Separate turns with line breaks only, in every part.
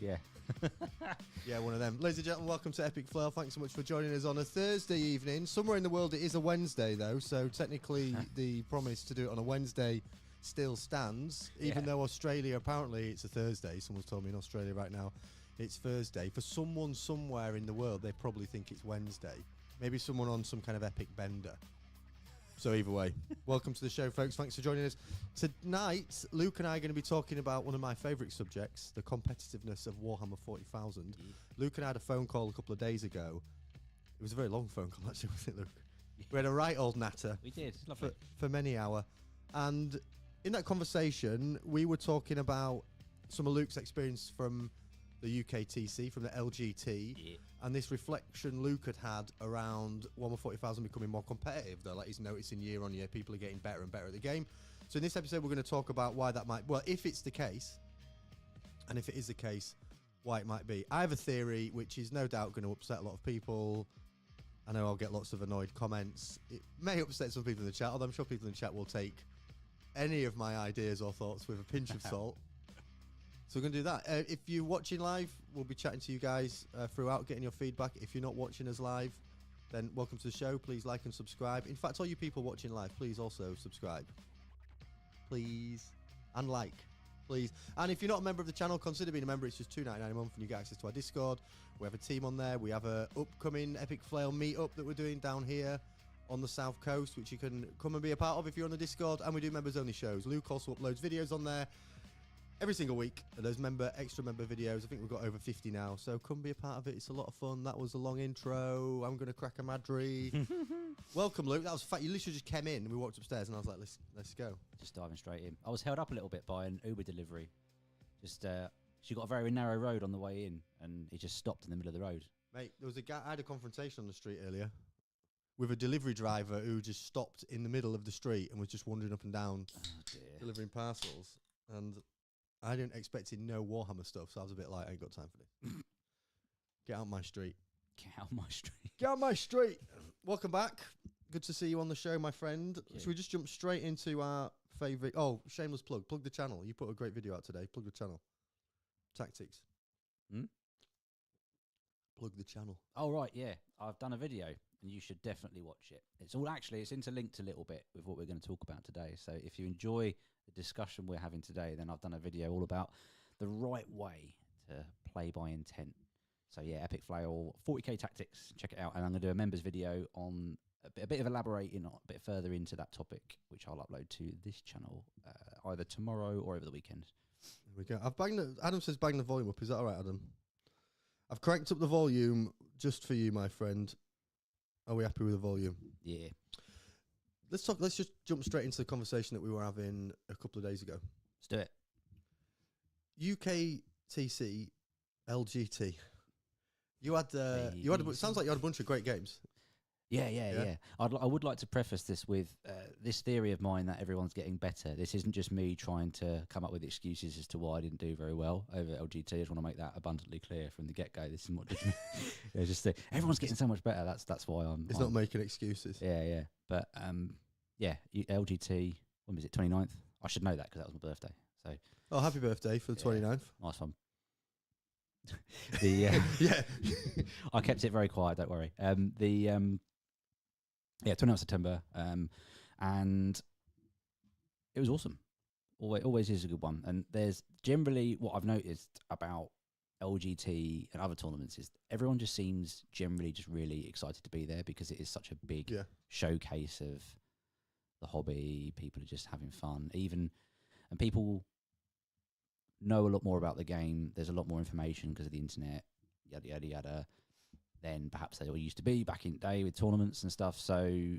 Yeah.
Yeah, one of them. Ladies and gentlemen, welcome to Epic Flail. Thanks so much for joining us on a Thursday evening. Somewhere in the world it is a Wednesday, though, so technically the promise to do it on a Wednesday still stands, even though Australia, apparently it's a Thursday. Someone's told me in Australia right now it's Thursday. For someone somewhere in the world, they probably think it's Wednesday. Maybe someone on some kind of epic bender. So either way, welcome to the show, folks. Thanks for joining us. Tonight, Luke and I are going to be talking about one of my favourite subjects, the competitiveness of Warhammer 40,000. Yeah. Luke and I had a phone call a couple of days ago. It was a very long phone call, actually, wasn't it, Luke? Yeah. We had a right old natter.
We did. Lovely.
For many hours. And in that conversation, we were talking about some of Luke's experience from the UKTC, from the LGT, and this reflection Luke had around Warhammer 40,000 becoming more competitive, though, like he's noticing year on year people are getting better and better at the game. So in this episode we're going to talk about why that might, well, if it's the case, and if it is the case, why it might be. I have a theory which is no doubt going to upset a lot of people. I know I'll get lots of annoyed comments. It may upset some people in the chat, although I'm sure people in the chat will take any of my ideas or thoughts with a pinch of salt. So we're going to do that. If you're watching live, we'll be chatting to you guys throughout, getting your feedback. If you're not watching us live, then welcome to the show. Please like and subscribe. In fact, all you people watching live, please also subscribe. Please. And like. Please. And if you're not a member of the channel, consider being a member. It's just $2.99 a month and you get access to our Discord. We have a team on there. We have a upcoming Epic Flail meetup that we're doing down here on the South Coast, which you can come and be a part of if you're on the Discord. And we do members-only shows. Luke also uploads videos on there every single week. There's extra member videos. I think we've got over 50 now, so come be a part of it. It's a lot of fun. That was a long intro. I'm gonna crack a madry. Welcome, Luke. That was fat. You literally just came in and we walked upstairs and I was like, let's go.
Just diving straight in. I was held up a little bit by an Uber delivery. Just she got a very narrow road on the way in and he just stopped in the middle of the road.
Mate, there was a guy, I had a confrontation on the street earlier with a delivery driver who just stopped in the middle of the street and was just wandering up and down delivering parcels. And I didn't expect no Warhammer stuff, so I was a bit like, I ain't got time for this. Get out my street.
Get out my street.
Get out my street. Welcome back. Good to see you on the show, my friend.
Yeah.
Should we just jump straight into our favourite? Oh, shameless plug. Plug the channel. You put a great video out today. Plug the channel. Tactics. Plug the channel.
Oh, right, yeah. I've done a video and you should definitely watch it. It's interlinked a little bit with what we're going to talk about today. So if you enjoy the discussion we're having today, then I've done a video all about the right way to play by intent. So yeah, Epic Flail 40k Tactics, check it out. And I'm going to do a members video on a bit of elaborating a bit further into that topic, which I'll upload to this channel either tomorrow or over the weekend.
There we go. Adam says bang the volume up. Is that all right, Adam? I've cranked up the volume just for you, my friend. Are we happy with the volume?
Yeah.
Let's just jump straight into the conversation that we were having a couple of days ago.
Let's do it.
UKTC, LGT. It sounds like you had a bunch of great games.
Yeah. I would like to preface this with this theory of mine that everyone's getting better. This isn't just me trying to come up with excuses as to why I didn't do very well over LGT. I just want to make that abundantly clear from the get-go. This is what everyone's getting so much better. That's why I'm.
It's not making excuses.
Yeah. But LGT. When was it? 29th. I should know that because that was my birthday. So.
Happy birthday for the 29th.
Nice one. Yeah. I kept it very quiet. Don't worry. 29th September, and it was awesome. Always is a good one. And there's generally what I've noticed about LGT and other tournaments is everyone just seems generally just really excited to be there because it is such a big showcase of the hobby. People are just having fun, and people know a lot more about the game. There's a lot more information because of the internet, yada yada yada, than perhaps they all used to be back in the day with tournaments and stuff. So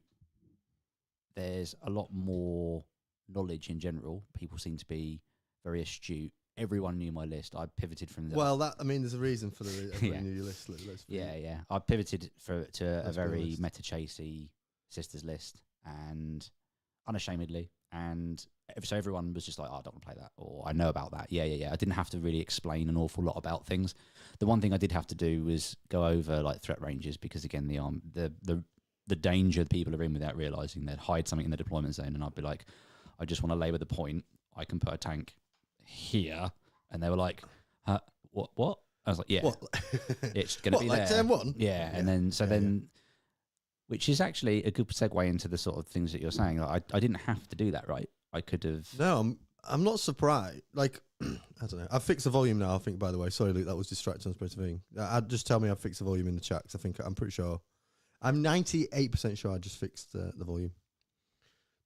there's a lot more knowledge in general. People seem to be very astute. Everyone knew my list. I pivoted from the...
Well, there's a reason for everyone knew your list.
Yeah. I pivoted to a very meta-chasey sisters list, and unashamedly. And so everyone was just like, oh, I don't want to play that, or I know about that. Yeah. I didn't have to really explain an awful lot about things. The one thing I did have to do was go over like threat ranges, because again, the danger that people are in without realizing they'd hide something in the deployment zone, and I'd be like, I just want to labour the point. I can put a tank here, and they were like, what? I was like, yeah,
What?
it's going to be
like
there.
turn one?
Yeah, and then, which is actually a good segue into the sort of things that you're saying. Like, I didn't have to do that, right? I could have.
No, I'm not surprised. Like, I don't know. I've fixed the volume now, I think, by the way. Sorry, Luke, that was distracting. I was supposed to think. Just tell me I've fixed the volume in the chat, because I'm pretty sure. I'm 98% sure I just fixed the volume.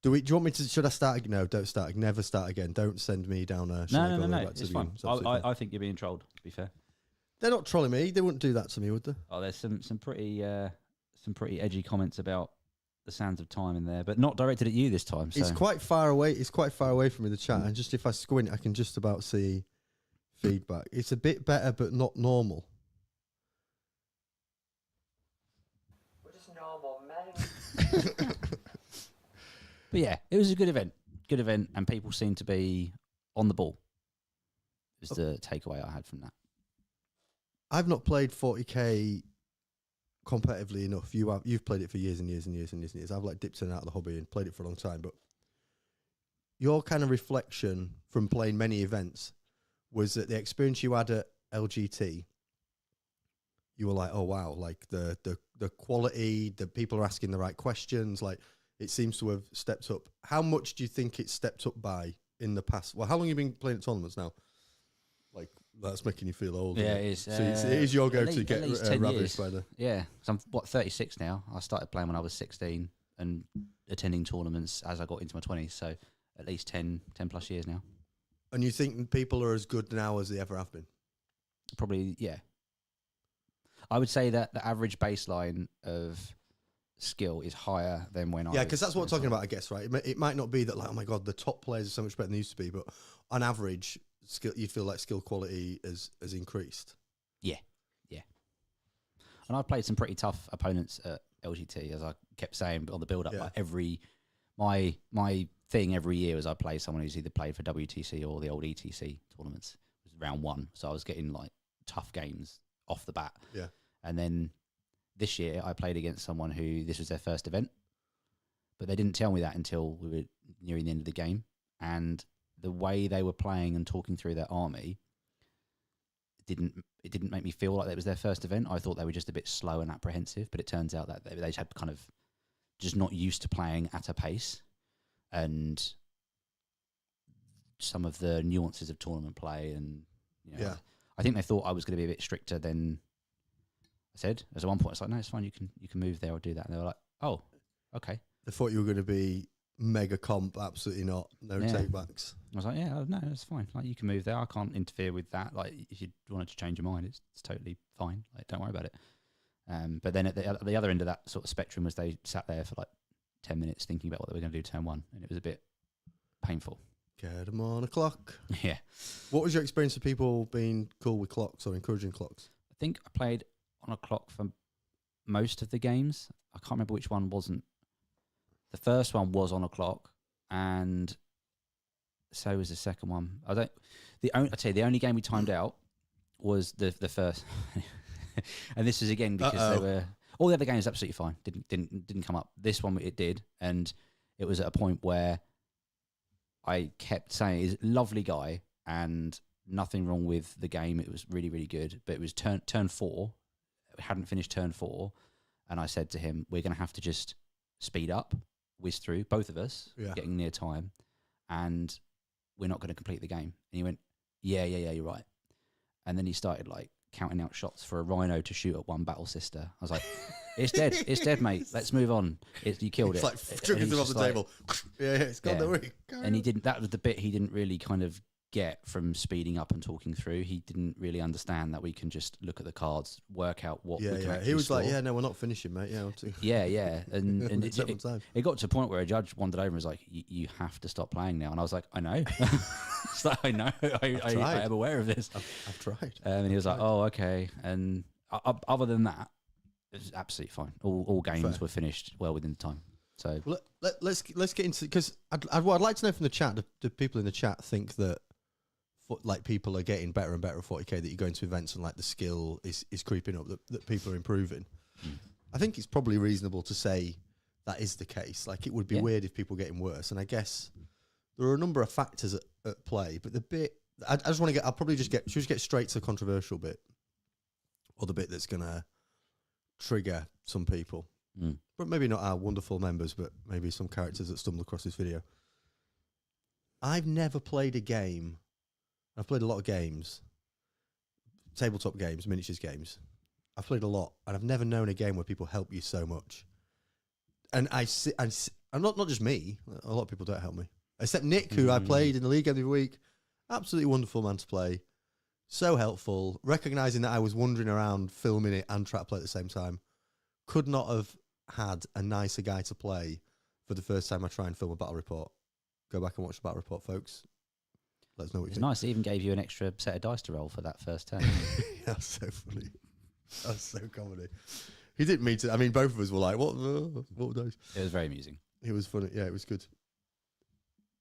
Do you want me to, should I start again? No, don't start. Never start again. Don't send me down a...
No, it's fine. I think you're being trolled, to be fair.
They're not trolling me. They wouldn't do that to me, would they?
Oh, there's some pretty edgy comments about the sands of time in there, but not directed at you this time. So.
It's quite far away. It's quite far away from me, the chat. And just if I squint, I can just about see feedback. It's a bit better, but not normal.
We're just normal men.
But yeah, it was a good event. Good event, and people seem to be on the ball. Is the takeaway I had from that.
I've not played 40k competitively enough. You've played it for years and years and years and years and years. I've like dipped in and out of the hobby and played it for a long time. But your kind of reflection from playing many events was that the experience you had at LGT, you were like, oh wow, like the quality, the people are asking the right questions, like it seems to have stepped up. How much do you think it's stepped up by in the past? Well, how long have you been playing at tournaments now? Like, that's making you feel old.
Yeah, it is.
So it is your go to get ravished by the...
Yeah, so I'm 36 now. I started playing when I was 16 and attending tournaments as I got into my 20s. So at least 10 plus years now.
And you think people are as good now as they ever have been?
Probably, yeah. I would say that the average baseline of skill is higher than when I
Yeah, because that's what we're talking about, I guess, right? It might not be that, like, oh my God, the top players are so much better than they used to be, but on average, skill, you feel like skill quality has increased.
Yeah. And I've played some pretty tough opponents at LGT, as I kept saying on the build-up.
Yeah.
Like my thing every year was I play someone who's either played for WTC or the old ETC tournaments. It was round one, so I was getting like tough games off the bat.
Yeah.
And then this year I played against someone who this was their first event, but they didn't tell me that until we were nearing the end of the game. And the way they were playing and talking through their army it didn't make me feel like it was their first event. I thought they were just a bit slow and apprehensive, but it turns out that they had kind of just not used to playing at a pace, and some of the nuances of tournament play. And I think they thought I was going to be a bit stricter than I said. As at one point, it's like, no, it's fine. You can move there or do that. And they were like, oh, okay.
They thought you were going to be mega comp. Absolutely not. No takebacks.
I was like, yeah, no, it's fine. Like, you can move there. I can't interfere with that. Like, if you wanted to change your mind, it's totally fine. Like, don't worry about it. But then at the other end of that sort of spectrum was they sat there for like 10 minutes thinking about what they were going to do turn one, and it was a bit painful.
Get them on a clock.
Yeah.
What was your experience of people being cool with clocks or encouraging clocks?
I think I played on a clock for most of the games. I can't remember which one wasn't. The first one was on a clock, and so was the second one. I'd say the only game we timed out was the first. And this is again because they were all the other games absolutely fine. Didn't come up. This one it did, and it was at a point where I kept saying he's a lovely guy and nothing wrong with the game. It was really, really good. But it was turn 4. We hadn't finished turn 4, and I said to him, "We're going to have to just speed up, whiz through, both of us, getting near time, and we're not going to complete the game." And he went, "Yeah, you're right." And then he started like counting out shots for a rhino to shoot at one battle sister. I was like, it's dead, mate. Let's move on. You killed it.
It's like chucking them off the table. Yeah, it's gone, don't worry.
And he didn't. That was the bit he didn't really kind of get from speeding up and talking through. He didn't really understand that we can just look at the cards, work out what we can actually
He was
score.
like, no, we're not finishing, mate.
Yeah. And it got to a point where a judge wandered over and was like, you have to stop playing now. And I was like, I know. It's like, I know. I am aware of this.
I've tried.
And he was like, oh, okay. And other than that, it was absolutely fine. All games were finished well within the time. So
let's get into, because I'd like to know from the chat, do people in the chat think that like people are getting better and better at 40k, that you go into events and like the skill is creeping up, that people are improving? I think it's probably reasonable to say that is the case. Like, it would be weird if people were getting worse. And I guess there are a number of factors at play, but the bit I just want to get. I'll probably just get straight to the controversial bit, or the bit that's gonna trigger some people, but maybe not our wonderful members, but maybe some characters that stumble across this video. I've never played a game. I've played a lot of games, tabletop games, miniatures games. I've played a lot, and I've never known a game where people help you so much. And I'm not just me. A lot of people don't help me, except Nick, who I played in the league every week. Absolutely wonderful man to play. So helpful. Recognizing that I was wandering around filming it and trying to play at the same time. Could not have had a nicer guy to play for the first time I try and film a battle report. Go back and watch the battle report, folks. Let us know what you
It's
think.
nice. It even gave you an extra set of dice to roll for that first turn.
That's so funny. That's so comedy. He didn't mean to. I mean, both of us were like, what were those?
It was very amusing.
It was funny. Yeah, it was good.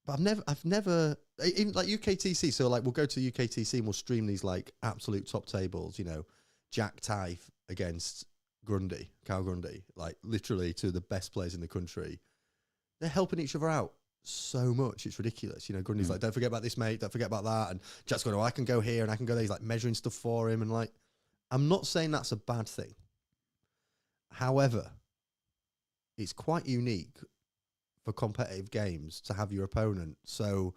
But I've never, even like UKTC. So like, we'll go to UKTC and we'll stream these like absolute top tables. You know, Jack Tyfe against Grundy, Cal Grundy, like literally two of the best players in the country. They're helping each other out so much. It's ridiculous. You know, Grundy's like, don't forget about this, mate. Don't forget about that. And Jack's going, oh, I can go here and I can go there. He's like measuring stuff for him. And like, I'm not saying that's a bad thing. However, it's quite unique for competitive games to have your opponent so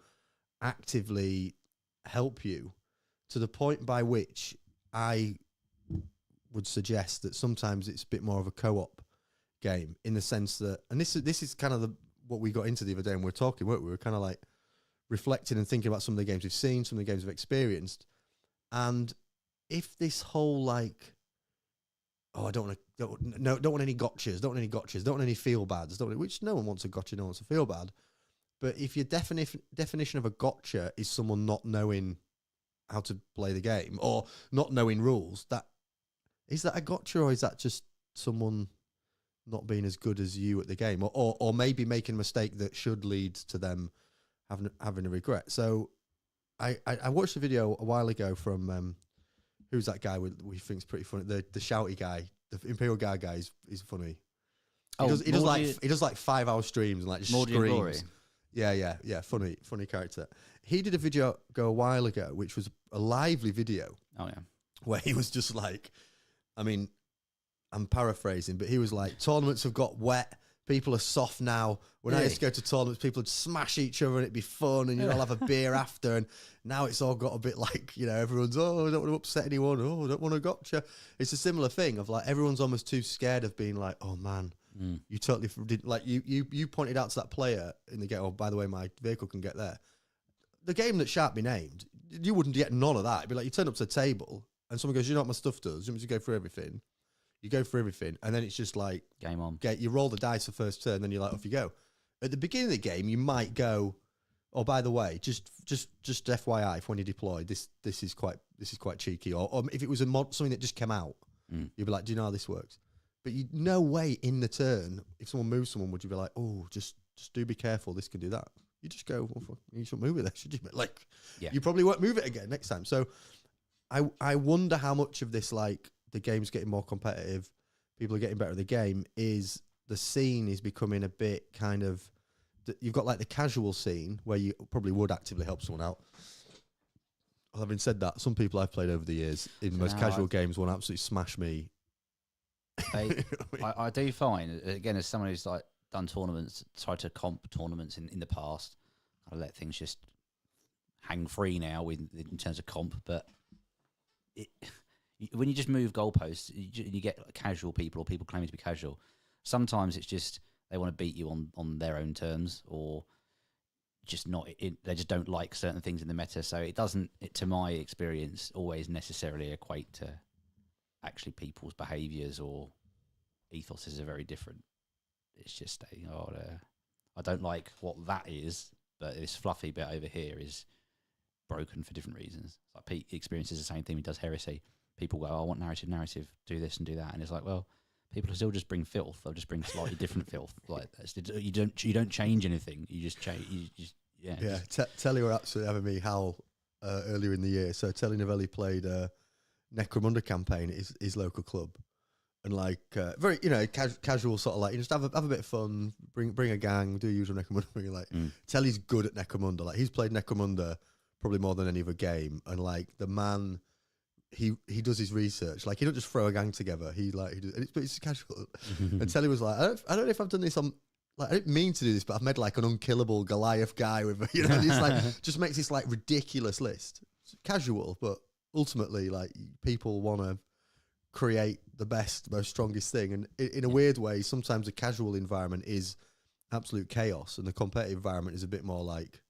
actively help you, to the point by which I would suggest that sometimes it's a bit more of a co-op game, in the sense that, and this is kind of what we got into the other day, and we were talking, weren't we? We were kind of like reflecting and thinking about some of the games we've seen, some of the games we've experienced, and if this whole like, oh, I don't want any gotchas, don't want any feel bads, which no one wants a gotcha, no one wants a feel bad. But if your definition of a gotcha is someone not knowing how to play the game or not knowing rules, is that a gotcha, or is that just someone not being as good as you at the game, or maybe making a mistake that should lead to them having a regret? So I watched a video a while ago from who's that guy we think's pretty funny, the shouty guy, the Imperial Guard guy is funny. He does like 5 hour streams and like just screams. Yeah, funny character. He did a video a while ago, which was a lively video.
Oh yeah,
where he was just like, I mean, I'm paraphrasing, but he was like, tournaments have got wet. People are soft now. When I used to go to tournaments, people would smash each other and it'd be fun, and you'd all have a beer after. And now it's all got a bit like, you know, everyone's, oh, I don't want to upset anyone. Oh, I don't want to gotcha. It's a similar thing of like, everyone's almost too scared of being like, oh man, you totally did. Like you pointed out to that player in the game, oh, by the way, my vehicle can get there. The game that shan't be named, you wouldn't get none of that. It'd be like, you turn up to the table and someone goes, you know what my stuff does? You want me to go through everything? You go for everything, and then it's just like
game on.
You roll the dice for first turn, then you're like, off you go. At the beginning of the game, you might go, oh, by the way, just FYI, if when you deploy, this is quite cheeky. Or if it was a mod, something that just came out, you'd be like, do you know how this works? But you no way in the turn, if someone moves someone, would you be like, oh, just do be careful, this can do that. You just go, well, you shouldn't move it there, should you? Like, you probably won't move it again next time. So I wonder how much of this, like, the game's getting more competitive, people are getting better at the game, is the scene is becoming a bit kind of, you've got like the casual scene where you probably would actively help someone out. Well, having said that, some people I've played over the years in most casual games want to absolutely smash me.
I do find, again, as someone who's like done tournaments, tried to comp tournaments in the past, I let things just hang free now in terms of comp, but when you just move goalposts, you get like casual people or people claiming to be casual. Sometimes it's just they want to beat you on their own terms, or just not. They just don't like certain things in the meta. So it doesn't, to my experience, always necessarily equate to actually people's behaviours or ethoses are very different. It's just I don't like what that is, but this fluffy bit over here is broken for different reasons. Like Pete experiences the same thing. He does heresy. People go, oh, I want narrative, do this and do that, and it's like, well, people still just bring filth. They'll just bring slightly different filth. Like you don't change anything. You just change.
Telly were absolutely having me howl earlier in the year. So Telly Novelli played Necromunda campaign at his local club, and like very casual sort of like, you just have a bit of fun, bring a gang, do usual Necromunda thing. Like Telly's good at Necromunda. Like he's played Necromunda probably more than any other game. And like the man, he does his research. Like he don't just throw a gang together. But it's casual. And Telly was like, I don't know if I've done this on. Like I didn't mean to do this, but I've made like an unkillable Goliath guy with, you know, it's like just makes this like ridiculous list. It's casual, but ultimately, like people want to create the best, most strongest thing. And in a weird way, sometimes a casual environment is absolute chaos, and the competitive environment is a bit more like,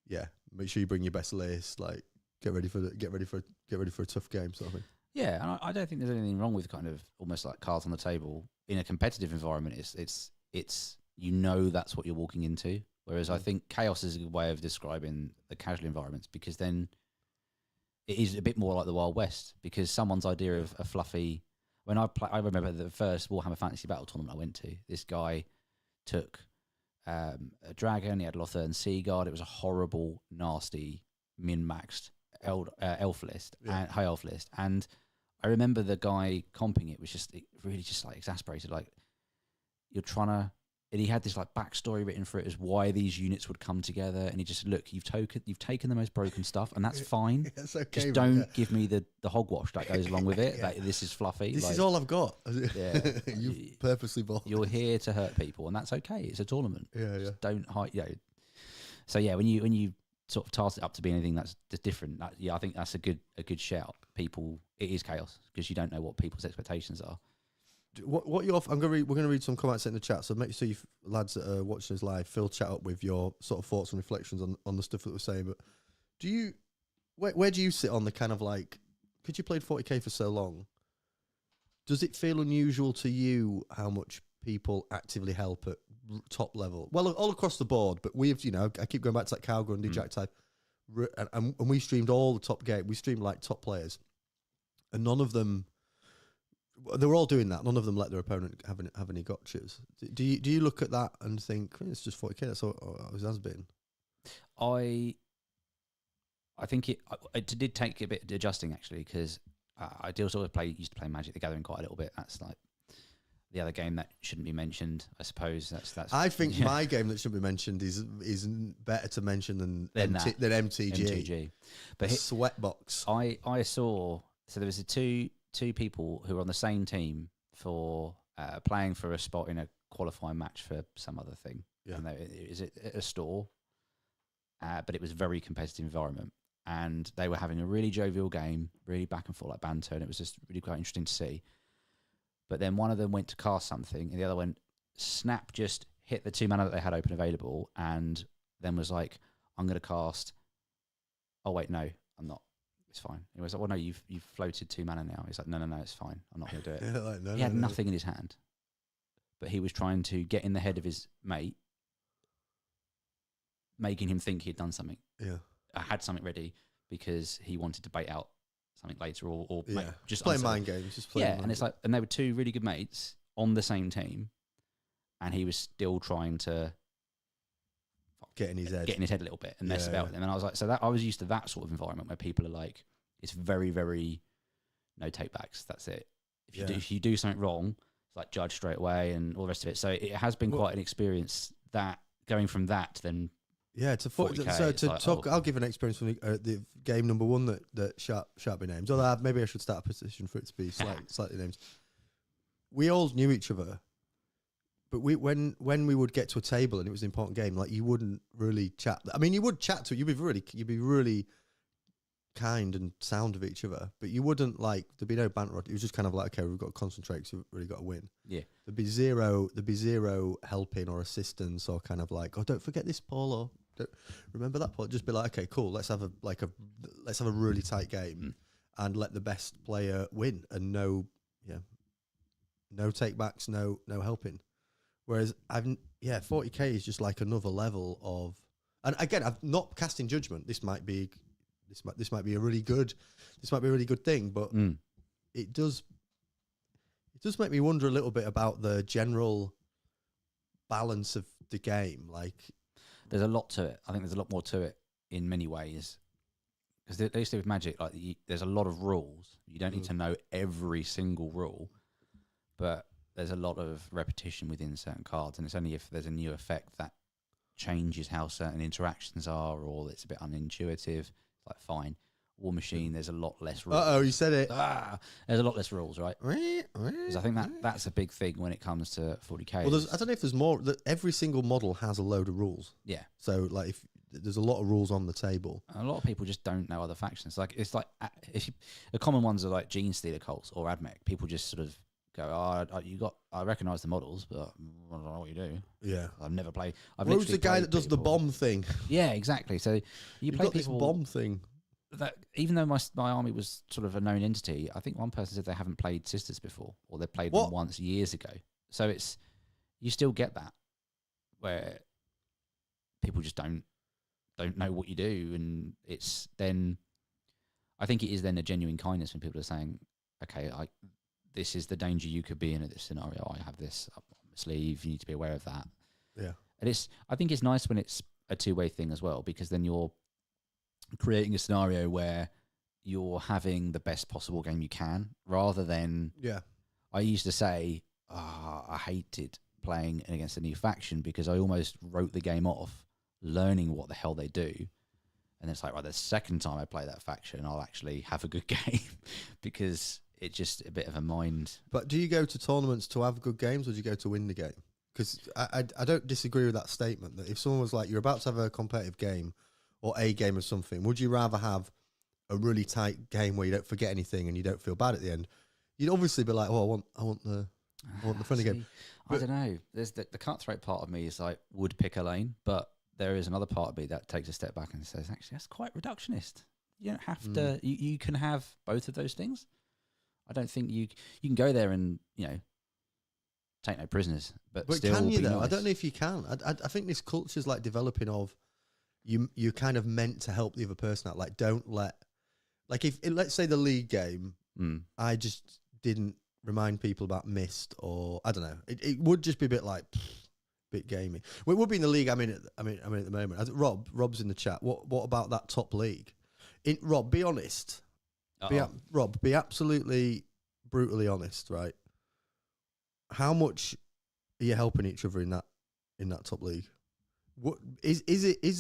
yeah, make sure you bring your best list, like get ready for a tough game sort of thing.
Yeah, and I don't think there's anything wrong with kind of almost like cards on the table in a competitive environment. It's you know that's what you're walking into. Whereas I think chaos is a good way of describing the casual environments, because then it is a bit more like the Wild West, because someone's idea of a fluffy. When I remember the first Warhammer Fantasy Battle tournament I went to. This guy took a dragon. He had Lothar and Seaguard. It was a horrible, nasty, min-maxed elf list and high elf list. And I remember the guy comping it was really just like exasperated. Like you're trying to. And he had this like backstory written for it as why these units would come together, and he just you've taken the most broken stuff, and that's fine.
It's okay,
just don't give me the hogwash that goes along with it. Like this is fluffy.
This is all I've got.
Yeah,
you've purposely bought.
You're here to hurt people, and that's okay. It's a tournament.
Yeah.
Just don't hide. Yeah. So yeah, when you sort of task it up to be anything that's different, I think that's a good shout. People, it is chaos because you don't know what people's expectations are.
What you're? We're gonna read some comments in the chat. So make sure you lads that are watching us live, fill chat up with your sort of thoughts and reflections on the stuff that we're saying. But do you? Where do you sit on the kind of like? Because you played 40k for so long, does it feel unusual to you how much people actively help at top level? Well, all across the board, but we've, you know, I keep going back to that Cowgrundy Jack type, and we streamed all the top game. We streamed like top players, and none of them. They were all doing that. None of them let their opponent have any gotchas. Do you look at that and think it's just 40k? That's all it has been.
I think it did take a bit of adjusting actually, because I used to play Magic the Gathering quite a little bit. That's like the other game that shouldn't be mentioned, I suppose. That's. I
think my game that shouldn't be mentioned is better to mention than MTG.
MTG, but
Sweatbox.
I saw there was two people who were on the same team for playing for a spot in a qualifying match for some other thing. Yeah. And it was at a store, but it was a very competitive environment. And they were having a really jovial game, really back and forth like banter, and it was just really quite interesting to see. But then one of them went to cast something, and the other one, snap, just hit the 2 mana that they had open available, and then was like, I'm going to cast... Oh, wait, no, I'm not. It's fine. He was like, well, no, you've floated 2 mana now. He's like, no, it's fine. I'm not going to do it.
Yeah,
he had nothing in his hand, but he was trying to get in the head of his mate, making him think he'd done something.
Yeah.
I had something ready because he wanted to bait out something later or just
play mind games. Just play.
Yeah, and it's like, and they were two really good mates on the same team, and he was still trying to
get in his
head a little bit and mess about with him. And I was like, so that I was used to that sort of environment where people are like, it's very, very no take backs. That's it. If you do something wrong, it's like judge straight away and all the rest of it. So it has been quite an experience that going from that to then.
Yeah, to 40K, so to like, talk, I'll give an experience from the game number one that shan't be named. Although maybe I should start a petition for it to be slightly named. We all knew each other, but when we would get to a table and it was an important game, like you wouldn't really chat. I mean, you would chat to it. You'd be really kind and sound of each other, but you wouldn't like there'd be no banter. It was just kind of like, okay, we've got to concentrate because we've really got to win.
Yeah,
there'd be zero helping or assistance or kind of like, oh, don't forget this, Paul, or don't remember that part. Just be like, okay, cool. Let's have a really tight game and let the best player win, and no take backs, no helping. Whereas 40k is just like another level of, and again, I'm not casting judgment. This might be a really good thing, but it does make me wonder a little bit about the general balance of the game. Like,
there's a lot to it. I think there's a lot more to it in many ways. Because at least with Magic, like there's a lot of rules. You don't need to know every single rule, but there's a lot of repetition within certain cards, and it's only if there's a new effect that changes how certain interactions are, or it's a bit unintuitive. It's like, fine. War Machine, there's a lot less rules.
You said it.
There's a lot less rules, right? Because I think that's a big thing when it comes to 40k.
Well, I don't know if there's more. Every single model has a load of rules.
Yeah.
So, like, if there's a lot of rules on the table.
A lot of people just don't know other factions. Like, it's like, the common ones are like Gene Stealer cults or Admech. People just sort of go, I recognise the models, but I don't know what you do.
Yeah.
I've never played.
Who's the guy that does the bomb thing?
Yeah, exactly. So
You've got this bomb thing.
That even though my army was sort of a known entity, I think one person said they haven't played Sisters before, or they played them once years ago. So you still get that where people just don't know what you do, and it's then I think it is then a genuine kindness when people are saying, okay, this is the danger you could be in this scenario. I have this up my sleeve. You need to be aware of that.
Yeah,
and I think it's nice when it's a two-way thing as well, because then you're creating a scenario where you're having the best possible game you can, rather than I used to say I hated playing against a new faction because I almost wrote the game off learning what the hell they do, and it's like, right, the second time I play that faction I'll actually have a good game because it's just a bit of a mind.
But do you go to tournaments to have good games, or do you go to win the game? Because I don't disagree with that statement, that if someone was like, you're about to have a competitive game or a game of something, would you rather have a really tight game where you don't forget anything and you don't feel bad at the end? You'd obviously be like, oh, I want the friendly game.
I don't know. There's the cutthroat part of me is like, would pick a lane, but there is another part of me that takes a step back and says, actually, that's quite reductionist. You don't have to. You can have both of those things. I don't think you can go there and take no prisoners, but still
can you
be
though?
nice.
I don't know if you can. I think this culture's like developing of. You're kind of meant to help the other person out. Like, don't let, like, if let's say the league game, I just didn't remind people about Mist, or I don't know. It would just be a bit like, bit gamey. Well, it would be in the league I'm in at the moment. Rob's in the chat. What about that top league? Rob, be honest. Rob, be absolutely brutally honest, right? How much are you helping each other in that top league? What is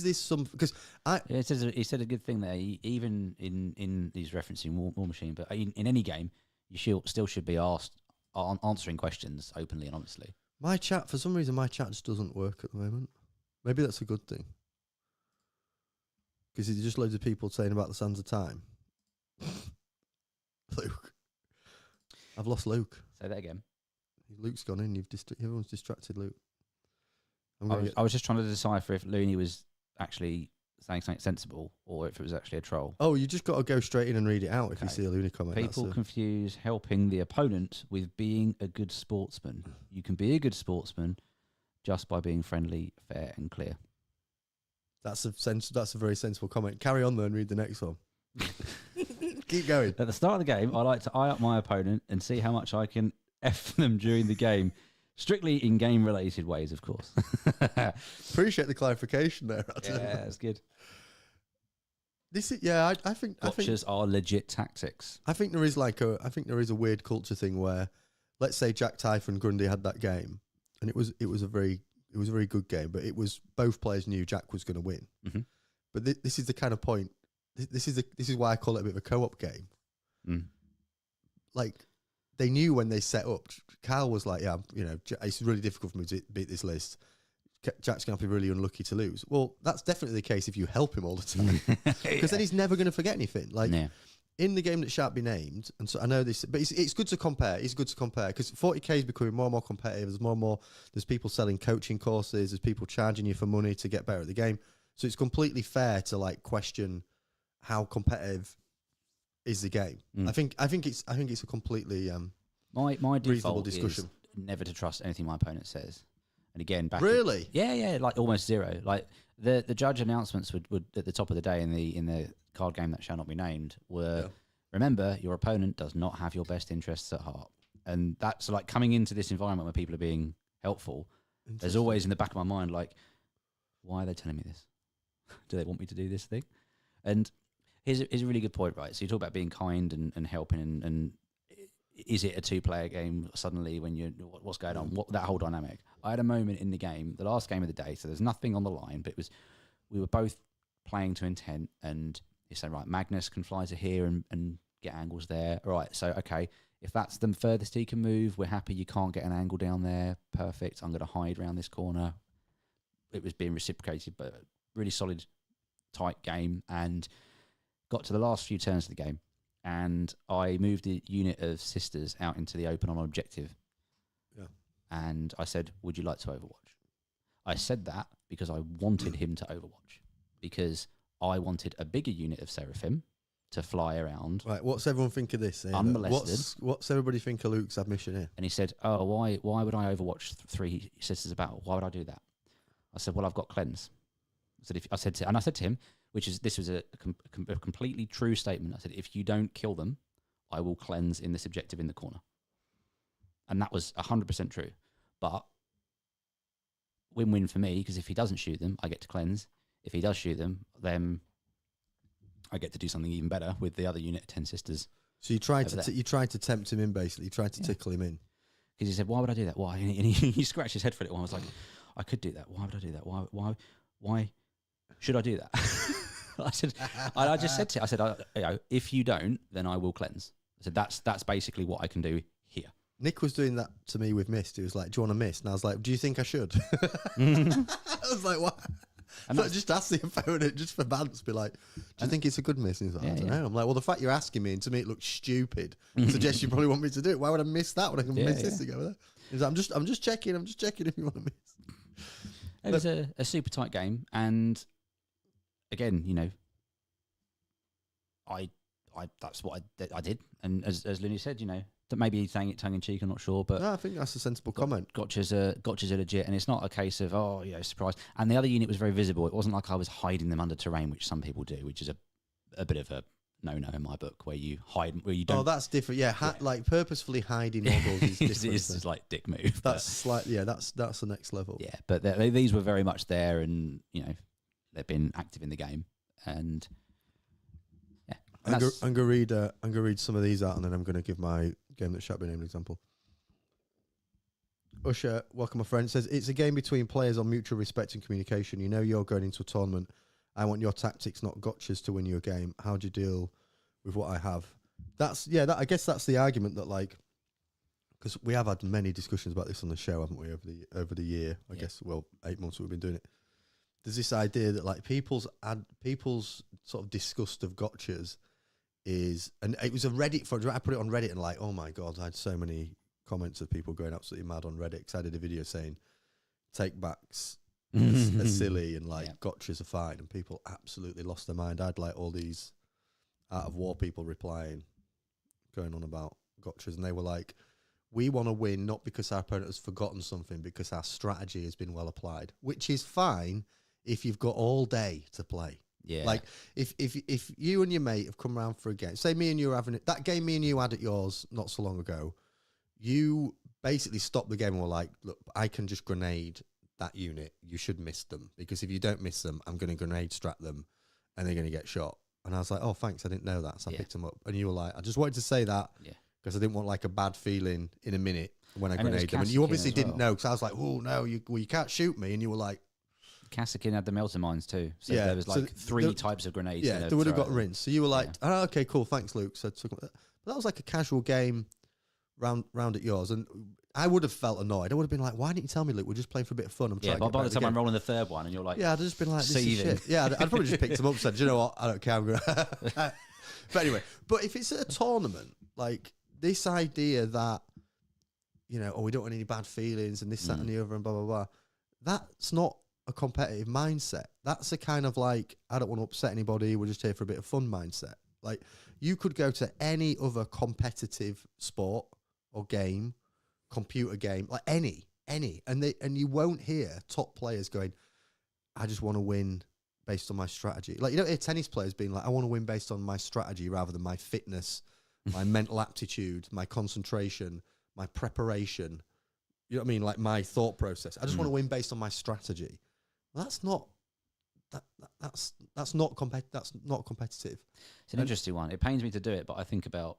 this some? Because
he said a good thing there. Even in he's referencing War Machine, but in any game, you still should be answering questions openly and honestly.
My chat, for some reason, just doesn't work at the moment. Maybe that's a good thing, because there's just loads of people saying about the Sands of Time. Luke, I've lost Luke.
Say that again.
Luke's gone in. Everyone's distracted Luke.
I was just trying to decipher if Looney was actually saying something sensible or if it was actually a troll.
Oh, you just got to go straight in and read it out if you see a Looney comment.
People confuse helping the opponent with being a good sportsman. You can be a good sportsman just by being friendly, fair, and clear.
That's a very sensible comment. Carry on though and read the next one. Keep going.
At the start of the game, I like to eye up my opponent and see how much I can F them during the game. Strictly in game related ways, of course.
Appreciate the clarification there.
Yeah, that's good.
I think
Gotchas are legit tactics.
I think there is a weird culture thing where, let's say Jack Typhon Grundy had that game, and it was a very good game, but it was both players knew Jack was going to win. Mm-hmm. But this is the kind of point. This is why I call it a bit of a co-op game. Like, they knew when they set up. Kyle was like, "Yeah, it's really difficult for me to beat this list. Jack's going to be really unlucky to lose." Well, that's definitely the case if you help him all the time, because then he's never going to forget anything. Like in the game that shan't be named, and so I know this, but it's good to compare. It's good to compare because 40k is becoming more and more competitive. There's more and more. There's people selling coaching courses. There's people charging you for money to get better at the game. So it's completely fair to like question how competitive is the game. I think it's a completely
my default
discussion.
Is never to trust anything my opponent says. And again,
really,
like almost zero. Like the judge announcements would at the top of the day in the card game that shall not be named were, remember, your opponent does not have your best interests at heart. And that's like coming into this environment where people are being helpful. There's always in the back of my mind like, why are they telling me this? Do they want me to do this thing? And here's a really good point, right? So you talk about being kind and helping, and is it a two-player game suddenly when what's going on? That whole dynamic. I had a moment in the game, the last game of the day, so there's nothing on the line, but we were both playing to intent, and he said, right, Magnus can fly to here and get angles there. All right, so, okay, if that's the furthest he can move, we're happy you can't get an angle down there. Perfect. I'm going to hide around this corner. It was being reciprocated, but really solid, tight game, and got to the last few turns of the game, and I moved a unit of sisters out into the open on an objective. Yeah. And I said, would you like to overwatch? I said that because I wanted him to overwatch, because I wanted a bigger unit of Seraphim to fly around.
Right, what's everyone think of this?
Unmolested.
What's everybody think of Luke's admission here?
And he said, oh, why would I overwatch 3 sisters of battle? Why would I do that? I said, well, I've got cleanse. I said to him, this was a completely true statement. I said, if you don't kill them, I will cleanse in this objective in the corner. And that was 100% true. But win-win for me, because if he doesn't shoot them, I get to cleanse. If he does shoot them, then I get to do something even better with the other unit of 10 sisters.
So you tried to tempt him in, basically. You tried to tickle him in.
Because he said, why would I do that? Why? And he scratched his head for it. I was like, I could do that. Why would I do that? Why should I do that? I just said to him, I said, if you don't, then I will cleanse. I said, that's basically what I can do here.
Nick was doing that to me with Mist. He was like, do you want to Mist? And I was like, do you think I should? I was like, what? And so just ask the opponent, just for balance, be like, do you think it's a good miss? And he's like, I don't know. I'm like, well, the fact you're asking me, and to me it looks stupid, suggests you probably want me to do it. Why would I miss that when I can miss this to go there? He's like, I'm just checking if you want to miss.
It was a super tight game, and again, you know, I that's what I did, and as Looney said, you know, that maybe he's saying it tongue in cheek, I'm not sure, but
no, I think that's a sensible comment.
Gotcha's are legit, and it's not a case of surprise. And the other unit was very visible. It wasn't like I was hiding them under terrain, which some people do, which is a bit of a no-no in my book, where you hide, where you don't.
Oh, that's different. Yeah, like purposefully hiding models is different.
It's like dick move.
That's slightly, that's the next level.
Yeah, but these were very much there, and you know, they've been active in the game, and yeah.
I'm gonna read some of these out, and then I'm gonna give my game that shall be named example. Usher, welcome my friend, says it's a game between players on mutual respect and communication. You know you're going into a tournament. I want your tactics, not gotchas, to win your game. How do you deal with what I have? I guess that's the argument that, like, because we have had many discussions about this on the show, haven't we, over the year? I guess 8 months we've been doing it. There's this idea that like people's sort of disgust of gotchas is, and it was a Reddit I put it on Reddit, and like, oh my god, I had so many comments of people going absolutely mad on Reddit because I did a video saying take backs are silly and like gotchas are fine, and people absolutely lost their mind. I had like all these Out of War people replying, going on about gotchas, and they were like, we want to win not because our opponent has forgotten something, because our strategy has been well applied, which is fine if you've got all day to play.
Yeah.
Like if you and your mate have come around for a game, say me and you were having that game me and you had at yours not so long ago, you basically stopped the game and were like, look, I can just grenade that unit. You should miss them, because if you don't miss them, I'm going to grenade strat them and they're going to get shot. And I was like, oh, thanks, I didn't know that. So I picked them up. And you were like, I just wanted to say that because I didn't want like a bad feeling in a minute when I grenade them. And you obviously didn't know, because I was like, oh, no, you can't shoot me. And you were like,
Kassakin had the melter mines too. So there was like three types of grenades.
Yeah, they would have got rinsed. So you were like, oh, okay, cool, thanks, Luke. So but that was like a casual game round at yours. And I would have felt annoyed. I would have been like, why didn't you tell me, Luke? We're just playing for a bit of fun. I'm trying.
But by the time I'm rolling the third one and you're like,
yeah, I'd just been like, this is shit. Yeah, I'd probably just picked them up and said, do you know what? I don't care. I'm gonna But anyway, but if it's at a tournament, like this idea that, you know, we don't want any bad feelings and this, that, and the other, and blah, blah, blah, that's not a competitive mindset. That's a kind of like, I don't want to upset anybody, we're just here for a bit of fun mindset. Like, you could go to any other competitive sport or game, computer game, like any, and you won't hear top players going, I just want to win based on my strategy. Like, you don't hear tennis players being like, I want to win based on my strategy rather than my fitness, my mental aptitude, my concentration, my preparation. You know what I mean? Like my thought process. I just want to win based on my strategy. Well, that's not competitive.
It's an interesting one. It pains me to do it, but I think about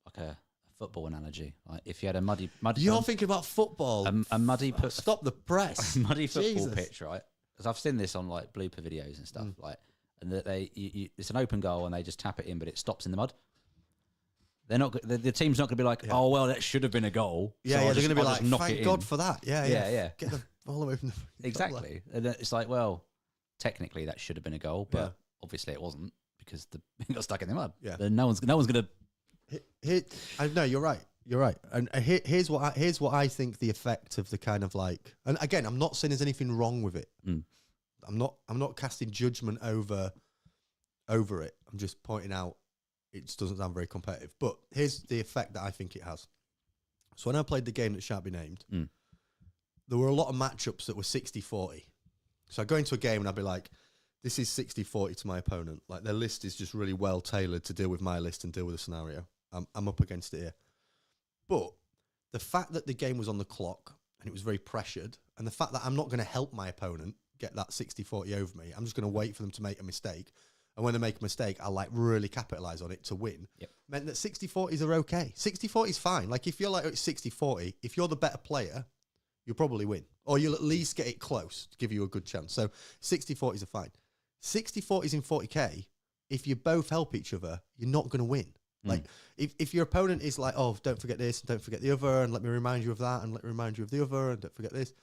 like a football analogy. Like if you had a muddy
You're thinking about football.
a muddy
Stop the press.
a muddy football
Jesus.
pitch, right? Because I've seen this on like blooper videos and stuff, like, and that it's an open goal and they just tap it in, but it stops in the mud. They're not. The team's not going to be like, oh well, that should have been a goal.
Yeah,
so
they're going to be like,
knock
thank
it
God
in.
for that. Yeah. Get the ball away from the
Exactly. And it's like, well, technically that should have been a goal, but obviously it wasn't because it got stuck in the mud.
Yeah.
Then no one's going to.
No, you're right. You're right. And here's what I think the effect of the kind of like. And again, I'm not saying there's anything wrong with it. I'm not casting judgment over it. I'm just pointing out it just doesn't sound very competitive. But here's the effect that I think it has. So when I played the game that shan't be named, there were a lot of matchups that were 60-40. So I go into a game and I'd be like, this is 60-40 to my opponent. Like their list is just really well tailored to deal with my list and deal with the scenario. I'm up against it here. But the fact that the game was on the clock and it was very pressured, and the fact that I'm not going to help my opponent get that 60-40 over me, I'm just going to wait for them to make a mistake. And when they make a mistake, I'll like really capitalize on it to win. Meant that 60-40s are okay. 60-40 is fine. Like if you're like it's 60-40, if you're the better player, you'll probably win. Or you'll at least get it close to give you a good chance. So 60-40s are fine. 60-40s in 40k, if you both help each other, you're not going to win. Like if your opponent is like, oh, don't forget this and don't forget the other, and let me remind you of that and let me remind you of the other and don't forget this.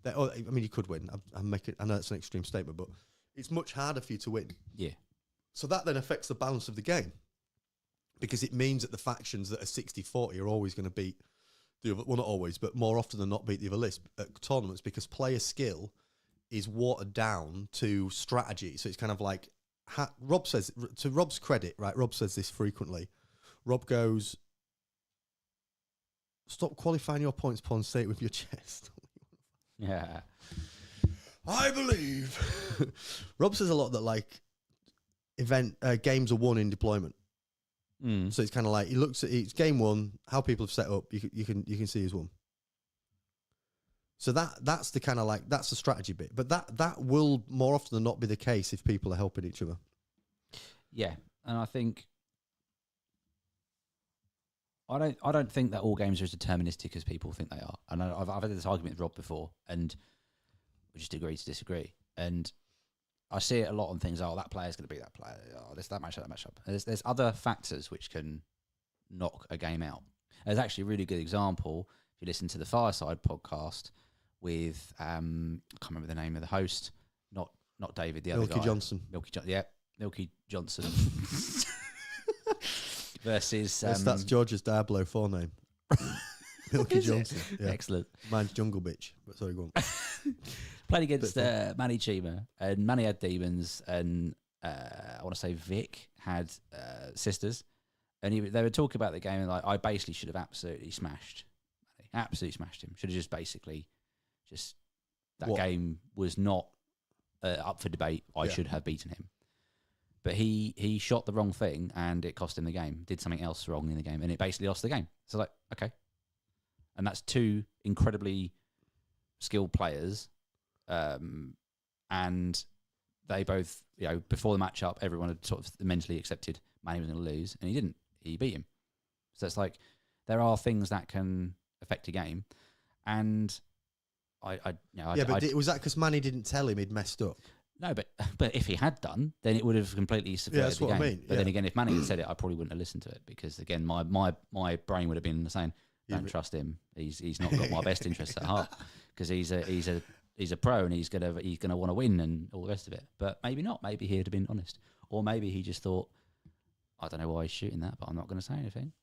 I mean, you could win. I know it's an extreme statement, but it's much harder for you to win.
Yeah.
So that then affects the balance of the game because it means that the factions that are 60-40 are always going to beat the other, well, not always, but more often than not beat the other list at tournaments because player skill is watered down to strategy. So it's kind of like, Rob says, to Rob's credit, right? Rob says this frequently. Rob goes, stop qualifying your points, pawn, say it with your chest.
Yeah.
I believe. Rob says a lot that like games are won in deployment. So it's kind of like he looks at it's game one, how people have set up. You can see who's won. So that's the kind of like that's the strategy bit. But that will more often than not be the case if people are helping each other.
Yeah, and I think I don't think that all games are as deterministic as people think they are. And I've had this argument with Rob before, and we just agree to disagree. And I see it a lot on things. Oh, that player's going to beat that player. Oh, this that matchup, that matchup. There's other factors which can knock a game out. There's actually a really good example. If you listen to the Fireside podcast with I can't remember the name of the host, not David, the other guy,
Johnson.
Milky Johnson. Versus
that's George's Diablo 4 name. Milky Johnson. Yeah.
Excellent.
Mine's Jungle Bitch. But sorry, go on.
Played against Manny Chima, and Manny had demons, and I want to say Vic had sisters, and they were talking about the game, and like I basically should have absolutely smashed him. Should have just that game was not up for debate. I should have beaten him. But he shot the wrong thing and it cost him the game. Did something else wrong in the game and it basically lost the game. So like, okay. And that's two incredibly skilled players. And they both, before the matchup, everyone had sort of mentally accepted Manny was going to lose and he didn't. He beat him. So it's like, there are things that can affect a game. And
was that because Manny didn't tell him he'd messed up?
No, but if he had done, then it would have completely subverted the game.
I mean.
But then again, if Manny had said it, I probably wouldn't have listened to it because again, my brain would have been saying, "Don't trust him. He's not got my best interests at heart because he's a pro and he's gonna want to win and all the rest of it." But maybe not. Maybe he'd have been honest, or maybe he just thought, "I don't know why he's shooting that, but I'm not going to say anything."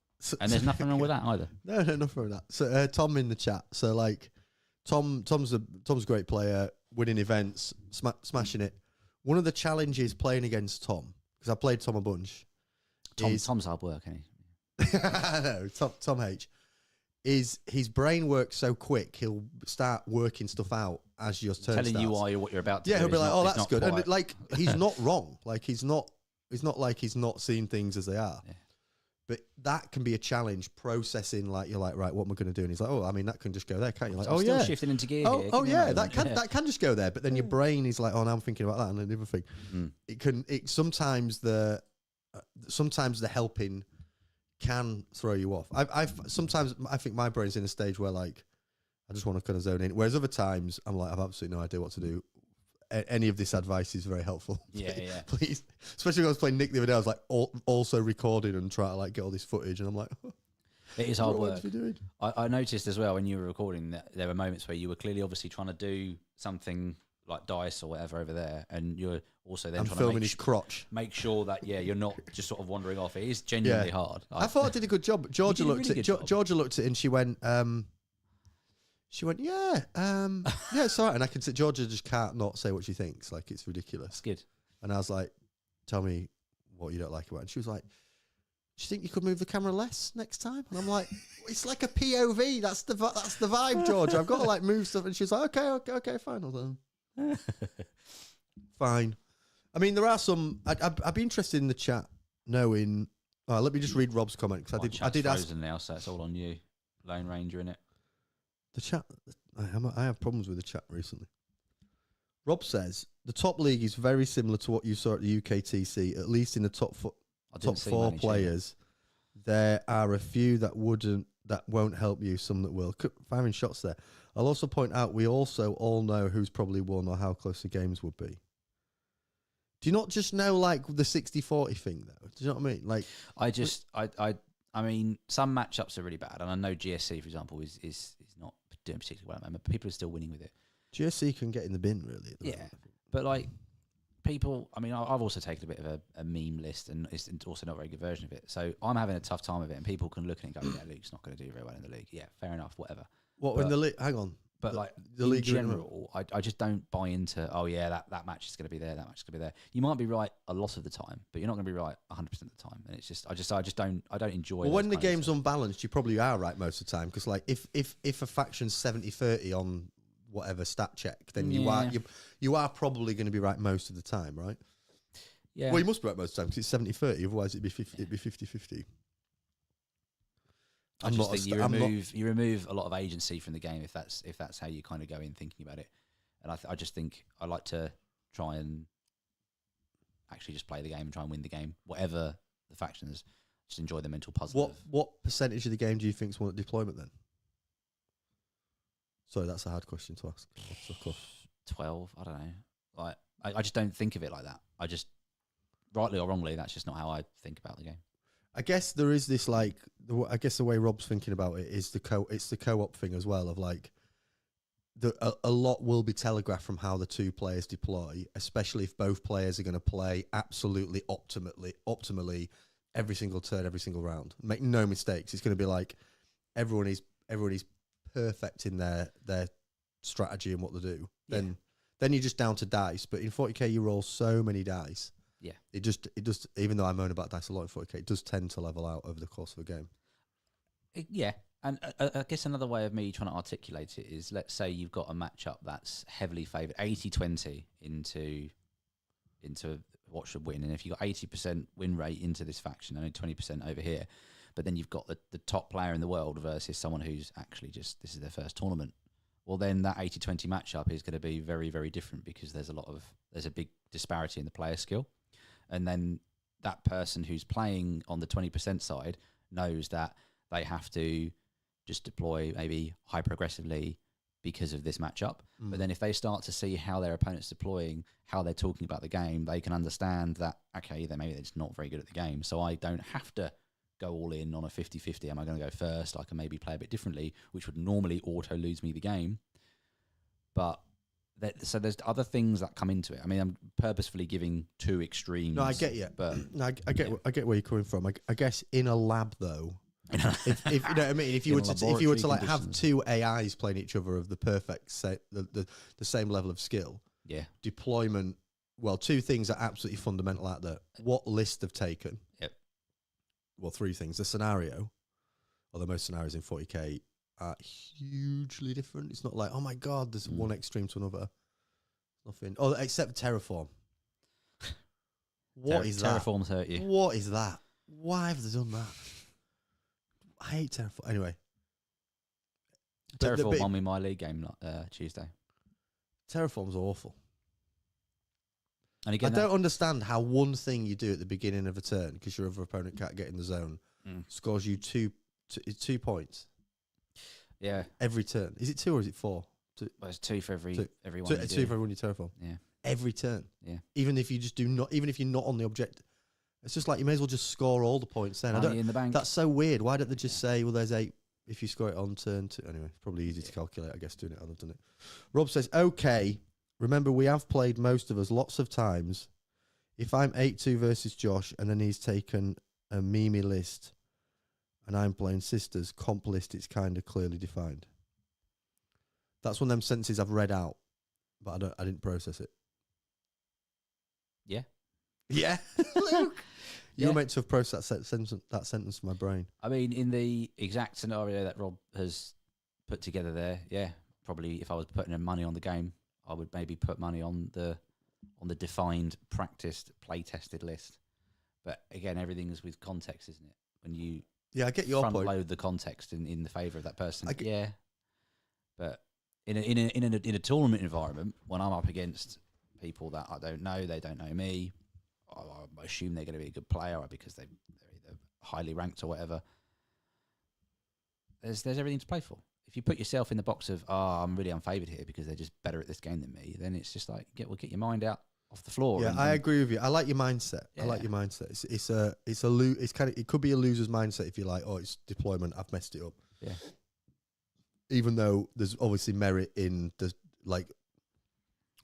And there's nothing wrong with that either.
No, nothing wrong with that. So Tom in the chat. So like, Tom's a great player. Winning events, smashing it. One of the challenges playing against Tom, because I played Tom a bunch.
Tom's hard work, isn't he?
No, Tom H. Is his brain works so quick, he'll start working stuff out as your turn
telling
starts.
You what you're about to do.
Yeah, he'll be like, oh, that's good.
Quite.
And like, he's not wrong. Like, it's not like he's not seeing things as they are. Yeah. But that can be a challenge processing. Like you're like, right, what am I going to do? And he's like, oh, I mean, that can just go there, can't you? Like,
so still shifting into gear.
Oh,
here.
Oh yeah, that can just go there. But then your brain is like, oh, now I'm thinking about that and another thing. It sometimes the helping can throw you off. I've sometimes I think my brain's in a stage where like I just want to kind of zone in. Whereas other times I'm like I've absolutely no idea what to do. Any of this advice is very helpful.
Yeah.
Please, especially when I was playing Nick the other day. I was like also recording and trying to like get all this footage, and I'm like,
it is hard work.
Doing?
I noticed as well when you were recording that there were moments where you were clearly obviously trying to do something like dice or whatever over there, and you're also then trying
filming
to
his crotch.
Make sure that you're not just sort of wandering off. It is genuinely hard.
I thought I did a good job. Georgia looked at it and she went, yeah, it's all right. And I can say Georgia just can't not say what she thinks. Like, it's ridiculous.
It's good.
And I was like, tell me what you don't like about it. And she was like, do you think you could move the camera less next time? And I'm like, it's like a POV. That's the vibe, Georgia. I've got to like move stuff. And she was like, okay, fine. Fine. I mean, there are some. I'd be interested in the chat knowing. Let me just read Rob's comment because I did ask.
Frozen now, so it's all on you, Lone Ranger, in it.
The chat. I have problems with the chat recently. Rob says the top league is very similar to what you saw at the UKTC. At least in the top four players, there are a few that won't help you. Some that will. Firing shots there. I'll also point out we also all know who's probably won or how close the games would be. Do you not just know like the 60-40 thing though? Do you know what I mean? Like
I mean, some matchups are really bad, and I know GSC, for example, is not doing particularly well at the moment, but people are still winning with it.
GSC can get in the bin, really.
But like people, I mean, I've also taken a bit of a meme list, and it's also not a very good version of it. So I'm having a tough time with it, and people can look at it and go, "Yeah, Luke's not going to do very well in the league." Yeah, fair enough, whatever.
In the league? Hang on.
But like
the
in
league
general, I just don't buy into. Oh yeah, that match is going to be there. That match is going to be there. You might be right a lot of the time, but you're not going to be right 100% of the time. And it's just, I just don't enjoy.
Well, when the game's unbalanced, you probably are right most of the time because like if a faction's 70-30 on whatever stat check, then you are probably going to be right most of the time, right?
Yeah.
Well, you must be right most of the time because it's 70-30. Otherwise, it'd be 50-50.
I just think you remove a lot of agency from the game if that's how you kind of go in thinking about it, and I just think I like to try and actually just play the game and try and win the game, whatever the factions. Just enjoy the mental puzzle.
What percentage of the game do you think's won at deployment then? Sorry, that's a hard question to ask.
12. I don't know. Like I just don't think of it like that. I just, rightly or wrongly, that's just not how I think about the game.
I guess there is this like. I guess the way Rob's thinking about it is it's the co-op thing as well of like. A lot will be telegraphed from how the two players deploy, especially if both players are going to play absolutely optimally every single turn, every single round. Make no mistakes. It's going to be like everyone is perfect in their strategy and what they do. Then you're just down to dice. But in 40k, you roll so many dice.
Yeah,
it just even though I moan about dice a lot in 40k, it does tend to level out over the course of a game.
Yeah, and I guess another way of me trying to articulate it is, let's say you've got a matchup that's heavily favoured, 80-20 into what should win, and if you've got 80% win rate into this faction and only 20% over here, but then you've got the top player in the world versus someone who's actually this is their first tournament, well then that 80-20 matchup is going to be very, very different because there's a big disparity in the player skill. And then that person who's playing on the 20% side knows that they have to just deploy maybe hyper-aggressively because of this matchup. But then if they start to see how their opponent's deploying, how they're talking about the game, they can understand that, okay, then maybe they're just not very good at the game. So I don't have to go all in on a 50-50. Am I going to go first? I can maybe play a bit differently, which would normally auto-lose me the game. But so there's other things that come into it. I mean, I'm purposefully giving two extremes.
No, I get you.
But
no, I get where you're coming from. I guess in a lab though, if you know what I mean, if you were to like have two AIs playing each other of the perfect the same level of skill, deployment. Well, two things are absolutely fundamental out there. What list have taken?
Yep.
Well, three things. The scenario, although most scenarios in 40k are hugely different. It's not like, oh my god, there's one extreme to another. Nothing. Oh, except Terraform. What is that?
Terraform's hurt you.
What is that? Why have they done that? I hate Terraform. Anyway.
Terraform won me my league game Tuesday.
Terraform's awful.
And again,
I don't understand how one thing you do at the beginning of a turn, because your other opponent can't get in the zone, scores you 2 points
Yeah.
every turn. Is it 2 or is it 4?
Well, it's 2 for every one.
Two for every one you terraform.
Yeah.
Every turn.
Yeah.
Even if you just even if you're not on the objective. It's just like you may as well just score all the points then.
Money in the bank.
That's so weird. Why don't they just say, well, there's 8 if you score it on turn 2? Anyway, it's probably easy to calculate, I guess, doing it. I've done it. Rob says, okay, remember we have played most of us lots of times. If I'm 8-2 versus Josh and then he's taken a Mimi list and I'm playing Sisters, comp list, it's kind of clearly defined. That's one of them sentences I've read out, but I didn't process it.
Yeah.
Yeah. Luke. You were meant to have processed that sentence in my brain.
I mean, in the exact scenario that Rob has put together there, yeah, probably if I was putting money on the game, I would maybe put money on the defined, practiced, play-tested list. But again, everything is with context, isn't it? When you
I get your
front
point.
load the context in the favour of that person, yeah. But in a tournament environment, when I'm up against people that I don't know, they don't know me, I assume they're going to be a good player because they're either highly ranked or whatever. There's everything to play for. If you put yourself in the box of, I'm really unfavoured here because they're just better at this game than me, then it's just like, get your mind out off the floor.
Yeah, I agree with you. I like your mindset.
Yeah.
I like your mindset. It could be a loser's mindset if you're like, oh, it's deployment, I've messed it up.
Yeah.
Even though there's obviously merit in the, like,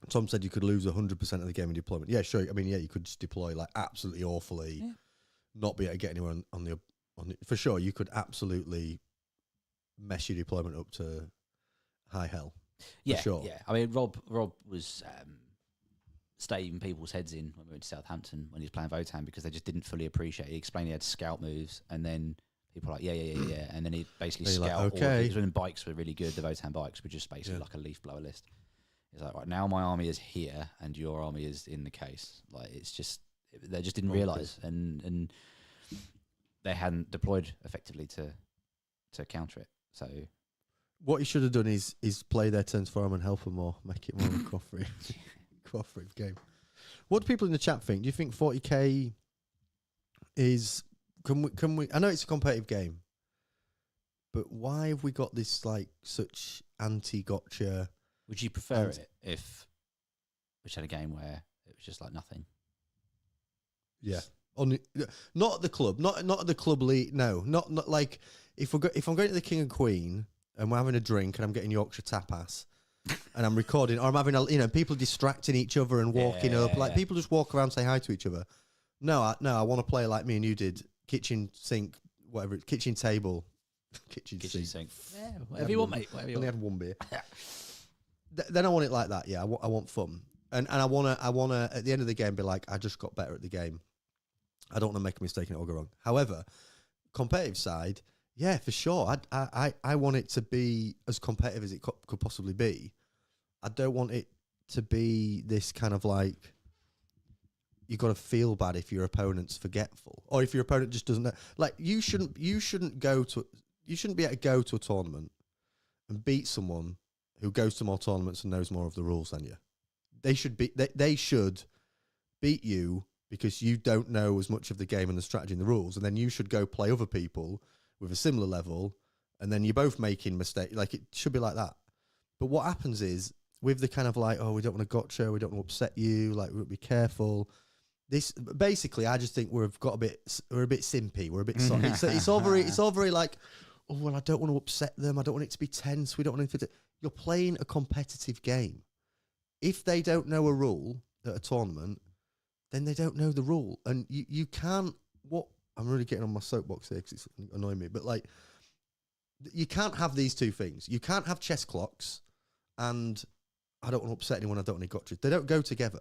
Tom said you could lose 100% of the game in deployment. Yeah, sure. I mean, yeah, you could just deploy like absolutely awfully, not be able to get anywhere on the for sure. You could absolutely mess your deployment up to high hell.
Yeah,
for sure.
Yeah. I mean, Rob was staving people's heads in when we went to Southampton when he was playing Votan because they just didn't fully appreciate it. He explained he had scout moves, and then people were like, yeah, and then he basically scout. Because when bikes were really good, the Votan bikes were just basically like a leaf blower list. It's like, right, now my army is here and your army is in the case. Like, it's just, they just didn't realise and they hadn't deployed effectively to counter it. So
what he should have done is play their turns for him and help them more, make it more of a cooperative game. What do people in the chat think? Do you think 40k is, can we, I know it's a competitive game, but why have we got this like such Antigotcha?
Would you prefer it if we had a game where it was just like nothing?
Yeah, not at the club, not at the club league. No, not like if I'm going to the King and Queen and we're having a drink and I'm getting Yorkshire tapas and I'm recording, or I'm having people distracting each other and walking up, like people just walk around and say hi to each other. No, I want to play like me and you did, kitchen sink, whatever, kitchen table, kitchen sink.
Yeah, whatever you want, mate. Whatever you
only
want.
had one beer. Then I want it like that. Yeah, I want fun, and I wanna at the end of the game be like, I just got better at the game. I don't want to make a mistake and it all go wrong. However, competitive side, yeah, for sure. I want it to be as competitive as it could possibly be. I don't want it to be this kind of like you got to feel bad if your opponent's forgetful or if your opponent just doesn't know. Like you shouldn't be able to go to a tournament and beat someone who goes to more tournaments and knows more of the rules than you. They should beat you because you don't know as much of the game and the strategy and the rules, and then you should go play other people with a similar level, and then you're both making mistakes. Like, it should be like that. But what happens is, with the kind of like, oh, we don't want to gotcha, we don't want to upset you, like, we'll be careful. This basically, I just think we're a bit simpy. We're a bit soft. It's all very like, oh, well, I don't want to upset them. I don't want it to be tense. We don't want it to. You're playing a competitive game. If they don't know a rule at a tournament, then they don't know the rule. And you can't, I'm really getting on my soapbox here because it's annoying me, but like, you can't have these two things. You can't have chess clocks and I don't want to upset anyone, I don't want to gotcha. They don't go together.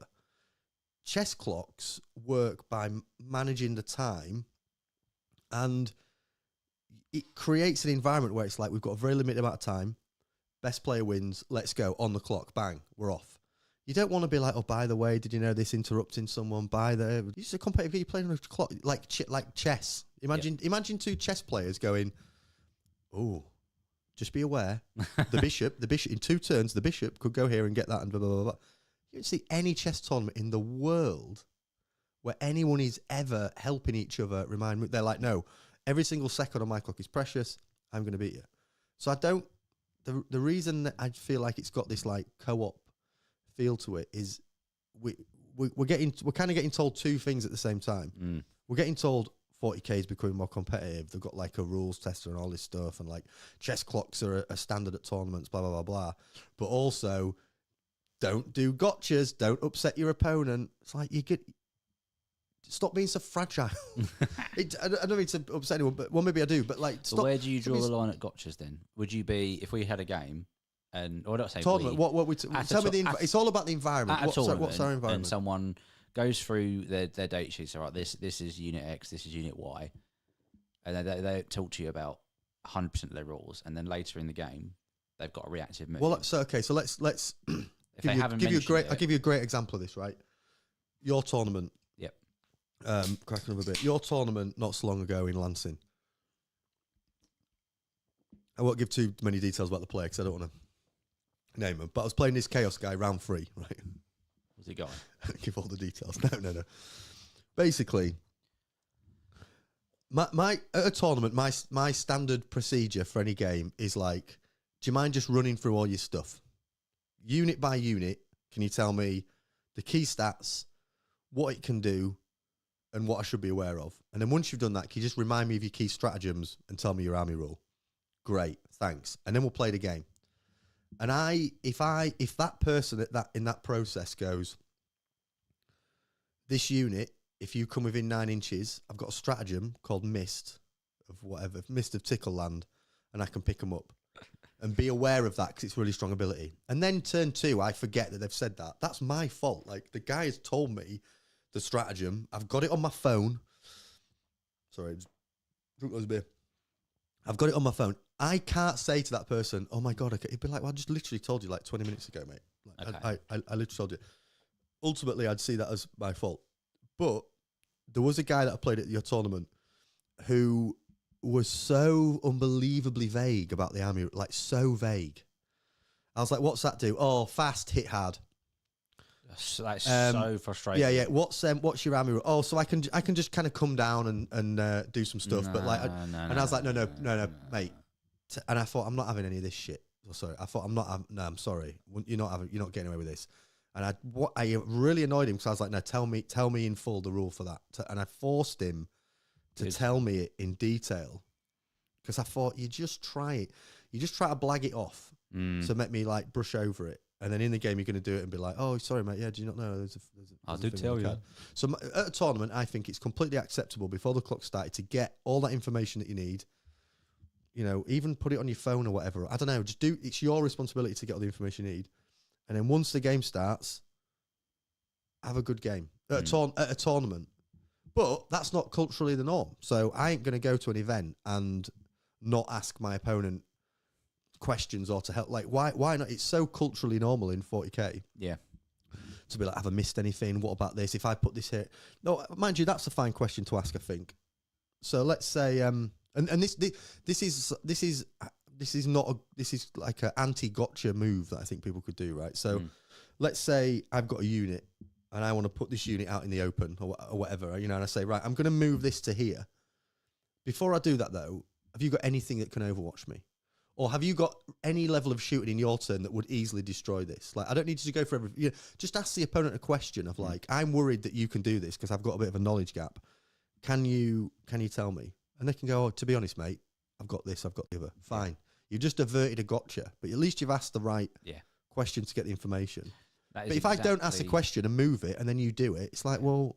Chess clocks work by managing the time, and it creates an environment where it's like, we've got a very limited amount of time. Best player wins. Let's go. On the clock. Bang. We're off. You don't want to be like, oh, by the way, did you know this interrupting someone? It's a competitive game. You're playing on a clock, like chess. Imagine two chess players going, oh, just be aware. The bishop, in 2 turns, the bishop could go here and get that and blah, blah, blah, blah. You don't see any chess tournament in the world where anyone is ever helping each other. They're like, no, every single second on my clock is precious. I'm going to beat you. So I don't. The reason that I feel like it's got this like co-op feel to it is we're kind of getting told two things at the same time. We're getting told 40k is becoming more competitive. They've got like a rules tester and all this stuff, and like chess clocks are a standard at tournaments, blah blah blah blah. But also, don't do gotchas. Don't upset your opponent. It's like you get. Stop being so fragile. I don't mean to upset anyone, but well, maybe I do. But like, stop.
But where do you draw the line at gotchas then? Would you be if we had a game and or not say
tournament? What we tell me the it's all about the environment. What's our environment?
And someone goes through their date sheets. All right, this is unit X, this is unit Y, and they talk to you about 100% of their rules, and then later in the game they've got a reactive move.
Well, so okay, so let's
if they haven't give you a
great. I'll give you a great example of this. Right, your tournament. Cracking up a bit. Your tournament not so long ago in Lansing. I won't give too many details about the player because I don't want to name him. But I was playing this Chaos guy round 3, right?
Was he going?
Give all the details. No. Basically, my at a tournament, my standard procedure for any game is like, do you mind just running through all your stuff, unit by unit? Can you tell me the key stats, what it can do, and what I should be aware of? And then once you've done that, can you just remind me of your key stratagems and tell me your army rule? Great, thanks. And then we'll play the game. And if that person in that process goes, this unit, if you come within 9 inches, I've got a stratagem called Mist of Tickle Land, and I can pick them up. And be aware of that because it's really strong ability. And then turn 2, I forget that they've said that. That's my fault. Like, the guy has told me the stratagem. I've got it on my phone. Sorry, drink those beer. I've got it on my phone. I can't say to that person, "Oh my god!" He'd be like, "Well, I just literally told you like 20 minutes ago, mate." Like,
okay.
I literally told you. Ultimately, I'd see that as my fault. But there was a guy that I played at your tournament who was so unbelievably vague about the army, like so vague. I was like, "What's that do?" "Oh, fast, hit hard."
That's so frustrating.
Yeah. What's your army? Oh, so I can just kind of come down and do some stuff. But like, I was like, no, mate. And I thought, I'm not having any of this shit. Oh, sorry, I thought I'm sorry. You're not getting away with this. And I really annoyed him because I was like, no, tell me in full the rule for that. And I forced him to tell me it in detail because I thought you just try to blag it off to make me like brush over it. And then in the game, you're going to do it and be like, "Oh, sorry, mate. Yeah, do you not know?
I do tell you."
So at a tournament, I think it's completely acceptable before the clock started to get all that information that you need. You know, even put it on your phone or whatever. I don't know. Just do. It's your responsibility to get all the information you need. And then once the game starts, have a good game at a tournament. But that's not culturally the norm. So I ain't going to go to an event and not ask my opponent questions or to help. Like, why not? It's so culturally normal in 40k.
Yeah.
To be like, have I missed anything? What about this? If I put this here? No, mind you, that's a fine question to ask, I think. So let's say, and this is like an anti-gotcha move that I think people could do, right? So let's say I've got a unit and I want to put this unit out in the open or whatever, you know, and I say, right, I'm going to move this to here. Before I do that, though, have you got anything that can overwatch me? Or have you got any level of shooting in your turn that would easily destroy this? Like, I don't need you to go for every. You know, just ask the opponent a question of like, I'm worried that you can do this because I've got a bit of a knowledge gap. Can you tell me? And they can go, "Oh, to be honest, mate, I've got this, I've got the other." Fine. You just averted a gotcha, but at least you've asked the right question to get the information. But if I don't ask the question and move it, and then you do it, it's like, well,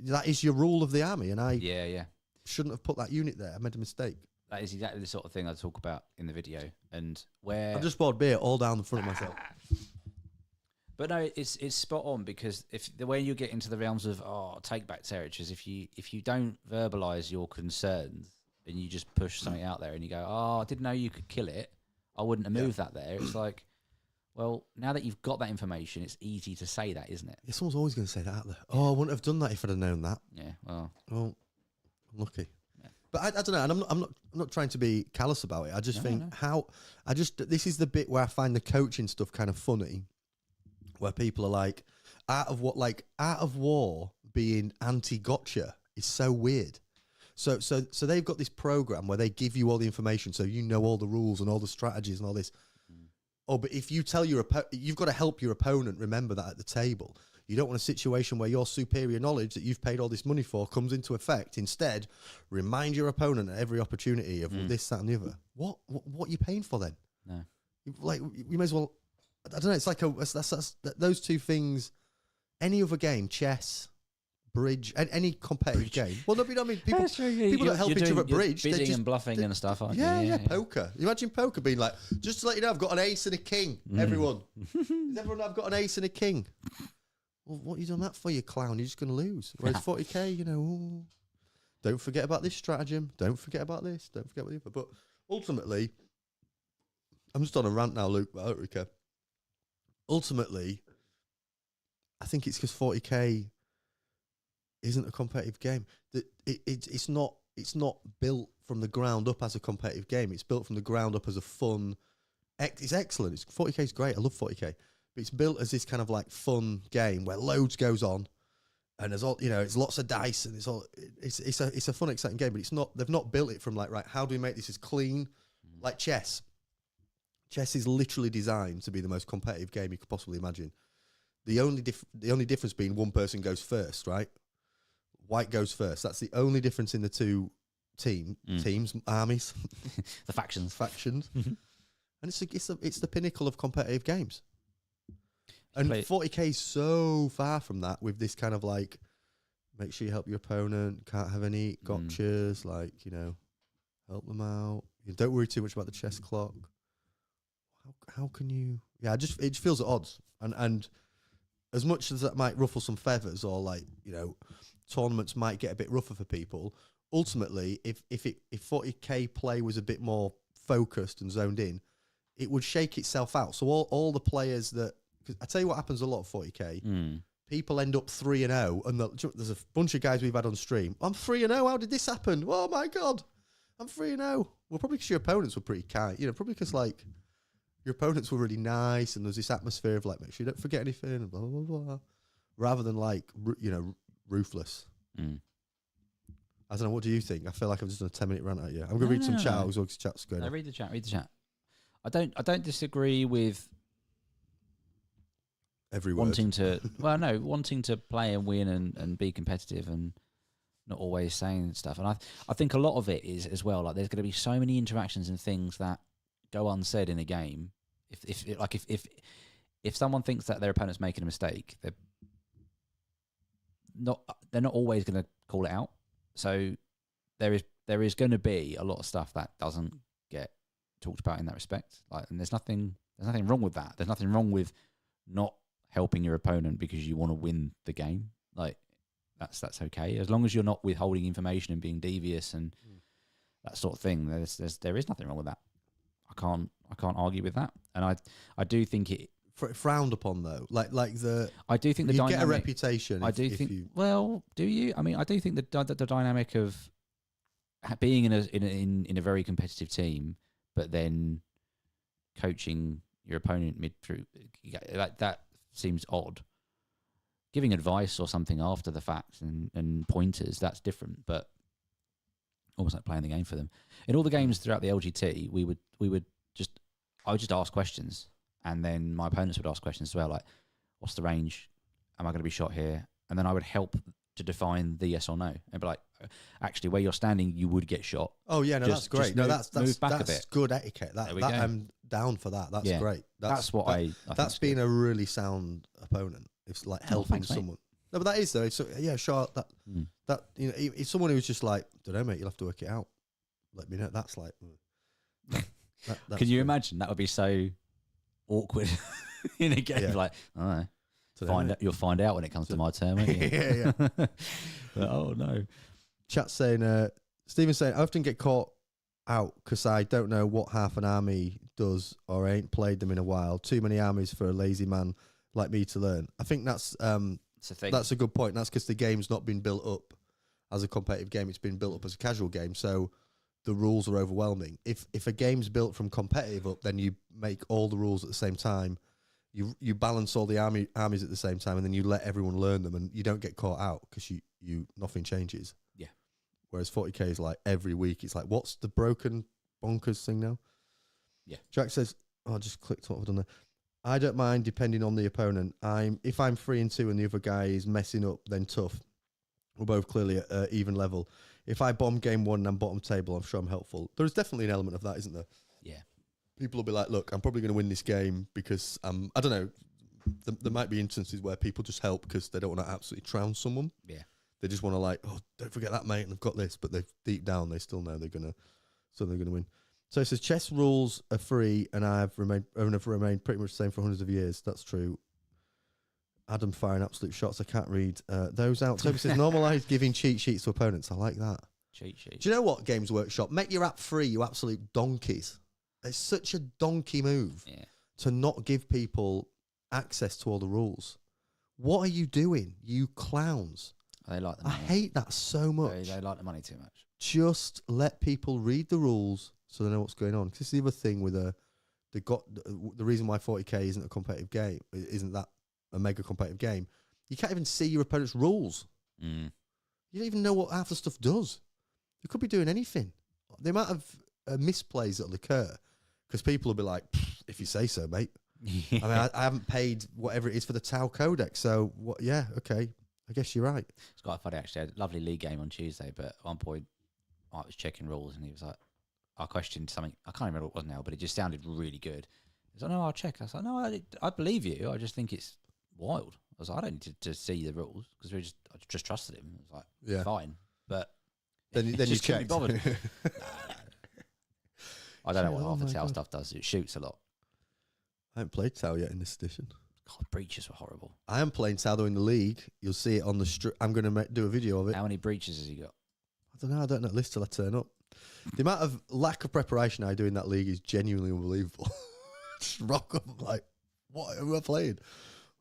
that is your rule of the army, and I shouldn't have put that unit there. I made a mistake.
That is exactly the sort of thing I talk about in the video, and where
I've just poured beer all down the front of myself.
But no, it's spot on because if the way you get into the realms of take back territories, if you don't verbalise your concerns and you just push something out there and you go, "Oh, I didn't know you could kill it. I wouldn't have moved that there." It's like, well, now that you've got that information, it's easy to say that, isn't it?
Yeah, someone's always going to say that out there. "Oh, I wouldn't have done that if I'd have known that."
Yeah, well,
I'm lucky. But I don't know, and I'm not trying to be callous about it. I just think this is the bit where I find the coaching stuff kind of funny, where people are like, Art of War being anti-gotcha is so weird, So they've got this program where they give you all the information, so you know all the rules and all the strategies and all this. Oh, but if you tell you've got to help your opponent remember that at the table. You don't want a situation where your superior knowledge that you've paid all this money for comes into effect. Instead, remind your opponent at every opportunity of this, that, and the other. What are you paying for then?
No.
Like, you may as well. I don't know. It's like those two things. Any other game, chess, bridge, any competitive game. Well, no, I mean people that help each other at bridge,
bidding and bluffing and stuff, aren't
yeah,
you?
yeah, poker. You imagine poker being like, just to let you know, I've got an ace and a king. Everyone, does everyone have got an ace and a king? Well, what you done that for, you clown? You're just going to lose. Whereas 40k, you know, ooh, don't forget about this stratagem. Don't forget about this. Don't forget about the other. But ultimately, I'm just on a rant now, Luke. But I don't really care. Ultimately, I think it's because 40k isn't a competitive game. It's not built from the ground up as a competitive game. It's built from the ground up as a fun. It's excellent. 40k is great. I love 40k. But it's built as this kind of like fun game where loads goes on, and there's all, you know, it's lots of dice, and it's a fun, exciting game. But it's not. They've not built it from like, right, how do we make this as clean, like chess. Chess is literally designed to be the most competitive game you could possibly imagine. The only difference being one person goes first, right? White goes first. That's the only difference in the two teams, armies,
the factions.
And it's the pinnacle of competitive games. And 40k is so far from that, with this kind of like, make sure you help your opponent, can't have any gotchas, like, you know, help them out. You don't worry too much about the chess clock. How can you? Yeah, it just feels at odds. And as much as that might ruffle some feathers, or like, you know, tournaments might get a bit rougher for people, ultimately, if 40k play was a bit more focused and zoned in, it would shake itself out. So all the players that, because I tell you what happens a lot of 40k, people end up 3-0, and there's a bunch of guys we've had on stream. I'm 3-0. How did this happen? Oh my god, I'm 3-0. Well, probably because your opponents were pretty kind. You know, probably because like your opponents were really nice, and there's this atmosphere of like, make sure you don't forget anything, and blah blah blah, rather than like, you know, ruthless. I don't know. What do you think? I feel like I've just done a 10-minute rant at you. I'm gonna read some chat. Chat's going.
No, read the chat. I don't disagree with
every
wanting to play and win and be competitive and not always saying stuff. And I think a lot of it is as well, like, there's going to be so many interactions and things that go unsaid in a game. If someone thinks that their opponent's making a mistake, they're not always going to call it out. So there is going to be a lot of stuff that doesn't get talked about in that respect. Like, and there's nothing wrong with that. There's nothing wrong with not helping your opponent because you want to win the game. Like, that's okay, as long as you're not withholding information and being devious and that sort of thing. There is nothing wrong with that. I can't argue with that. And I do think it
frowned upon, though. I
do think the dynamic,
get a reputation.
Well, do you? I mean, I do think the dynamic of being in a very competitive team, but then coaching your opponent mid through, that seems odd. Giving advice or something after the fact and pointers, that's different, but almost like playing the game for them. In all the games throughout the LGT, I would just ask questions, and then my opponents would ask questions as well, like, what's the range? Am I going to be shot here? And then I would help to define the yes or no, and be like, actually, where you're standing, you would get shot.
Oh yeah, no, that's great. No, that's
back a bit.
Good etiquette. I'm down for that. That's great. That's
what I
that's being a really sound opponent. It's like helping someone. No, but that is though. It's, yeah, sure. That you know, if someone who's just like, don't know, mate, you'll have to work it out. Let me know. That's like. That's
Can you imagine? That would be so awkward in a game. Yeah. Like, oh, you'll find out when it comes to my turn, won't you?
Yeah.
But, oh no.
Chat saying, Stephen's saying, I often get caught out because I don't know what half an army does, or I ain't played them in a while. Too many armies for a lazy man like me to learn. I think that's a good point. That's because the game's not been built up as a competitive game. It's been built up as a casual game. So the rules are overwhelming. If a game's built from competitive up, then you make all the rules at the same time. You balance all the armies at the same time, and then you let everyone learn them, and you don't get caught out because you nothing changes.
Yeah.
whereas 40k is like every week. It's like, what's the broken bonkers thing now?
Yeah.
Jack says, I just clicked what I've done there. I don't mind depending on the opponent. If I'm 3-2 and the other guy is messing up, then tough. We're both clearly at even level. If I bomb game 1 and I'm bottom table, I'm sure I'm helpful. There's definitely an element of that, isn't there?
Yeah.
People will be like, look, I'm probably going to win this game because I don't know. There might be instances where people just help because they don't want to absolutely trounce someone.
Yeah.
They just want to like, oh, don't forget that, mate, and I've got this. But they deep down, they still know they're gonna win. So it says chess rules are free, and have remained pretty much the same for hundreds of years. That's true. Adam firing absolute shots. I can't read those out. Toby says normalise giving cheat sheets to opponents. I like that.
Cheat sheets.
Do you know what, Games Workshop? Make your app free, you absolute donkeys. It's such a donkey move to not give people access to all the rules. What are you doing, you clowns?
They like the
I
money.
hate that so much.
They like the money too much.
Just let people read the rules so they know what's going on. Because this is the other thing with the reason why 40k isn't a competitive game, isn't that a mega competitive game. You can't even see your opponent's rules. You don't even know what half the stuff does. You could be doing anything. The amount of misplays that'll occur because people will be like, if you say so, mate. I mean, I haven't paid whatever it is for the Tau Codex, so what? Yeah, okay. I guess you're right.
It's quite funny actually. I had a lovely league game on Tuesday, but at one point I was checking rules and he was like, I questioned something. I can't remember what it was now, but it just sounded really good. He was like, no, I'll check. I was like, no, I believe you. I just think it's wild. I was like, I don't need to see the rules because I just trusted him. I was like,
Yeah,
fine. But
then you
just couldn't
checked.
be bothered. I don't know what
Oh
half the
my
Tau
God.
stuff does. It shoots a lot.
I haven't played Tau yet in this edition.
God, breaches were horrible.
I am playing Tau though in the league. You'll see it on the I'm going to do a video of it.
How many breaches has he got?
I don't know list till I turn up. The amount of lack of preparation I do in that league is genuinely unbelievable. Just rock up, I'm like, what am I playing?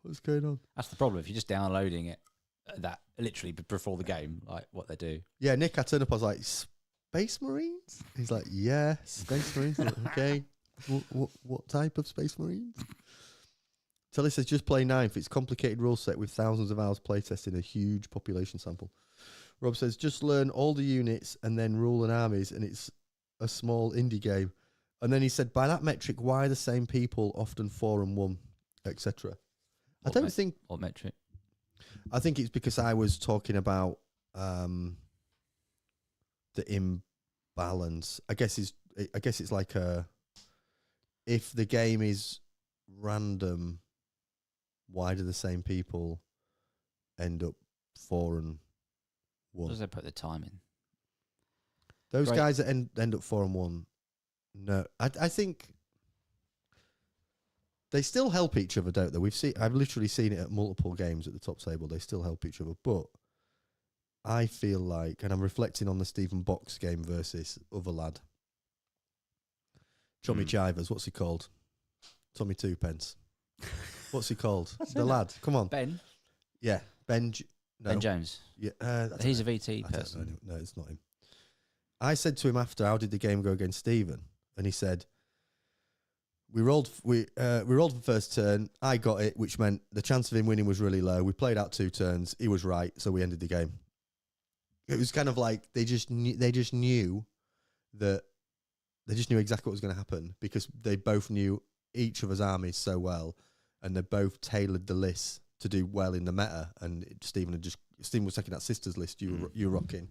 What's going on?
That's the problem. If you're just downloading it, that literally before the game, like what they do.
Yeah, Nick, I turned up, I was like, Space Marines? He's like, yeah, Space Marines. I'm like, okay, what type of Space Marines? Telly says, just play ninth. It's a complicated rule set with thousands of hours playtesting a huge population sample. Rob says, just learn all the units and then rule an armies, and it's a small indie game. And then he said, by that metric, why are the same people often 4-1, etc.? I don't think...
What metric?
I think it's because I was talking about the imbalance. I guess it's like if the game is random, why do the same people end up 4-1?
What does they put the time in?
Those guys that end up 4-1, no, I think they still help each other, don't they? I've literally seen it at multiple games at the top table. They still help each other, but I feel like, and I'm reflecting on the Stephen Box game versus other lad, Tommy Chivers. What's he called? Tommy Twopence. What's he called? The lad. Come on,
Ben.
Yeah, Ben. No.
Ben Jones.
Yeah,
He's a VT person.
I don't know. No, it's not him. I said to him after, how did the game go against Stephen? And he said, we rolled the first turn. I got it, which meant the chance of him winning was really low. We played out 2 turns. He was right, so we ended the game. It was kind of like they just knew exactly what was going to happen because they both knew each other's armies so well, and they both tailored the list to do well in the meta. And Stephen was taking that sisters list you were rocking,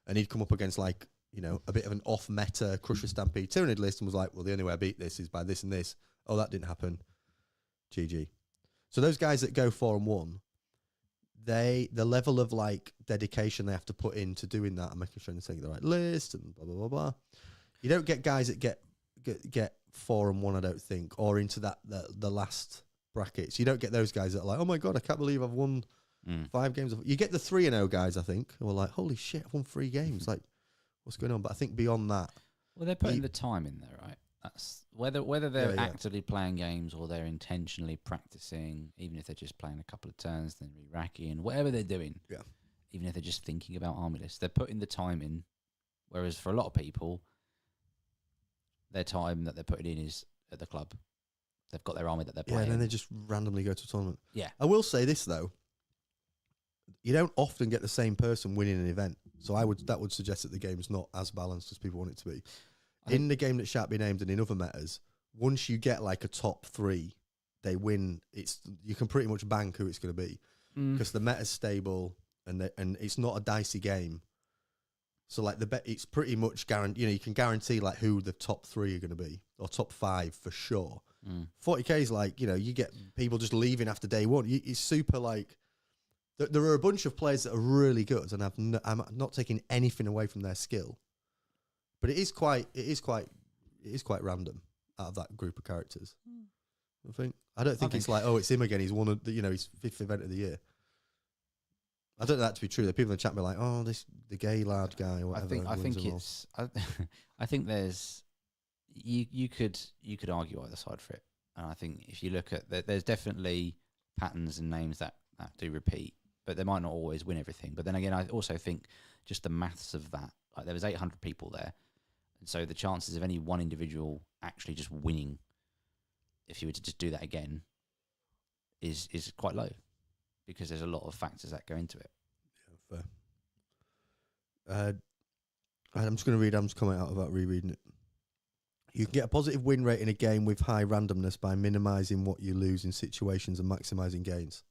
and he'd come up against like, you know, a bit of an off meta Crusher Stampede Tyranid list and was like, well, the only way I beat this is by this and this. Oh, that didn't happen. GG. So those guys that go 4-1, the level of like dedication they have to put into doing that and making sure they're taking the right list and blah blah blah blah. You don't get guys that get 4-1, I don't think, or into that the last brackets. You don't get those guys that are like, oh my god, I can't believe I've won 5 games. You get the 3-0 guys, I think, who are like, holy shit, I've won 3 games. Like, what's going on? But I think beyond that,
well, they're putting the time in there, right? That's whether they're actively playing games or they're intentionally practicing, even if they're just playing a couple of turns, then re-racking, whatever they're doing.
Yeah.
Even if they're just thinking about army lists, they're putting the time in. Whereas for a lot of people, their time that they're putting in is at the club. They've got their army that they're playing.
Yeah, and then they just randomly go to a tournament.
Yeah.
I will say this though. you don't often get the same person winning an event. So that would suggest that the game's not as balanced as people want it to be. In the game that shan't be named and in other metas, once you get like a top 3, they win. You can pretty much bank who it's going to be because the meta's stable and it's not a dicey game. So like it's pretty much guaranteed. You can guarantee like who the top 3 are going to be or top 5 for sure. 40k is like you get people just leaving after day 1. It's super like there are a bunch of players that are really good, and I'm not taking anything away from their skill, but it is quite random out of that group of characters. I don't think it's like, oh, it's him again. He's won his 5th event of the year. I don't know that to be true. The people in the chat be like, oh, the gay lad guy or whatever.
I think there's you could argue either side for it, and I think if you look at there's definitely patterns and names that do repeat, but they might not always win everything. But then again, I also think just the maths of that, like there was 800 people there, and so the chances of any one individual actually just winning, if you were to just do that again, is quite low, because there's a lot of factors that go into it.
Yeah, fair. I'm just going to read Adam's comment out about rereading it. You can get a positive win rate in a game with high randomness by minimising what you lose in situations and maximising gains.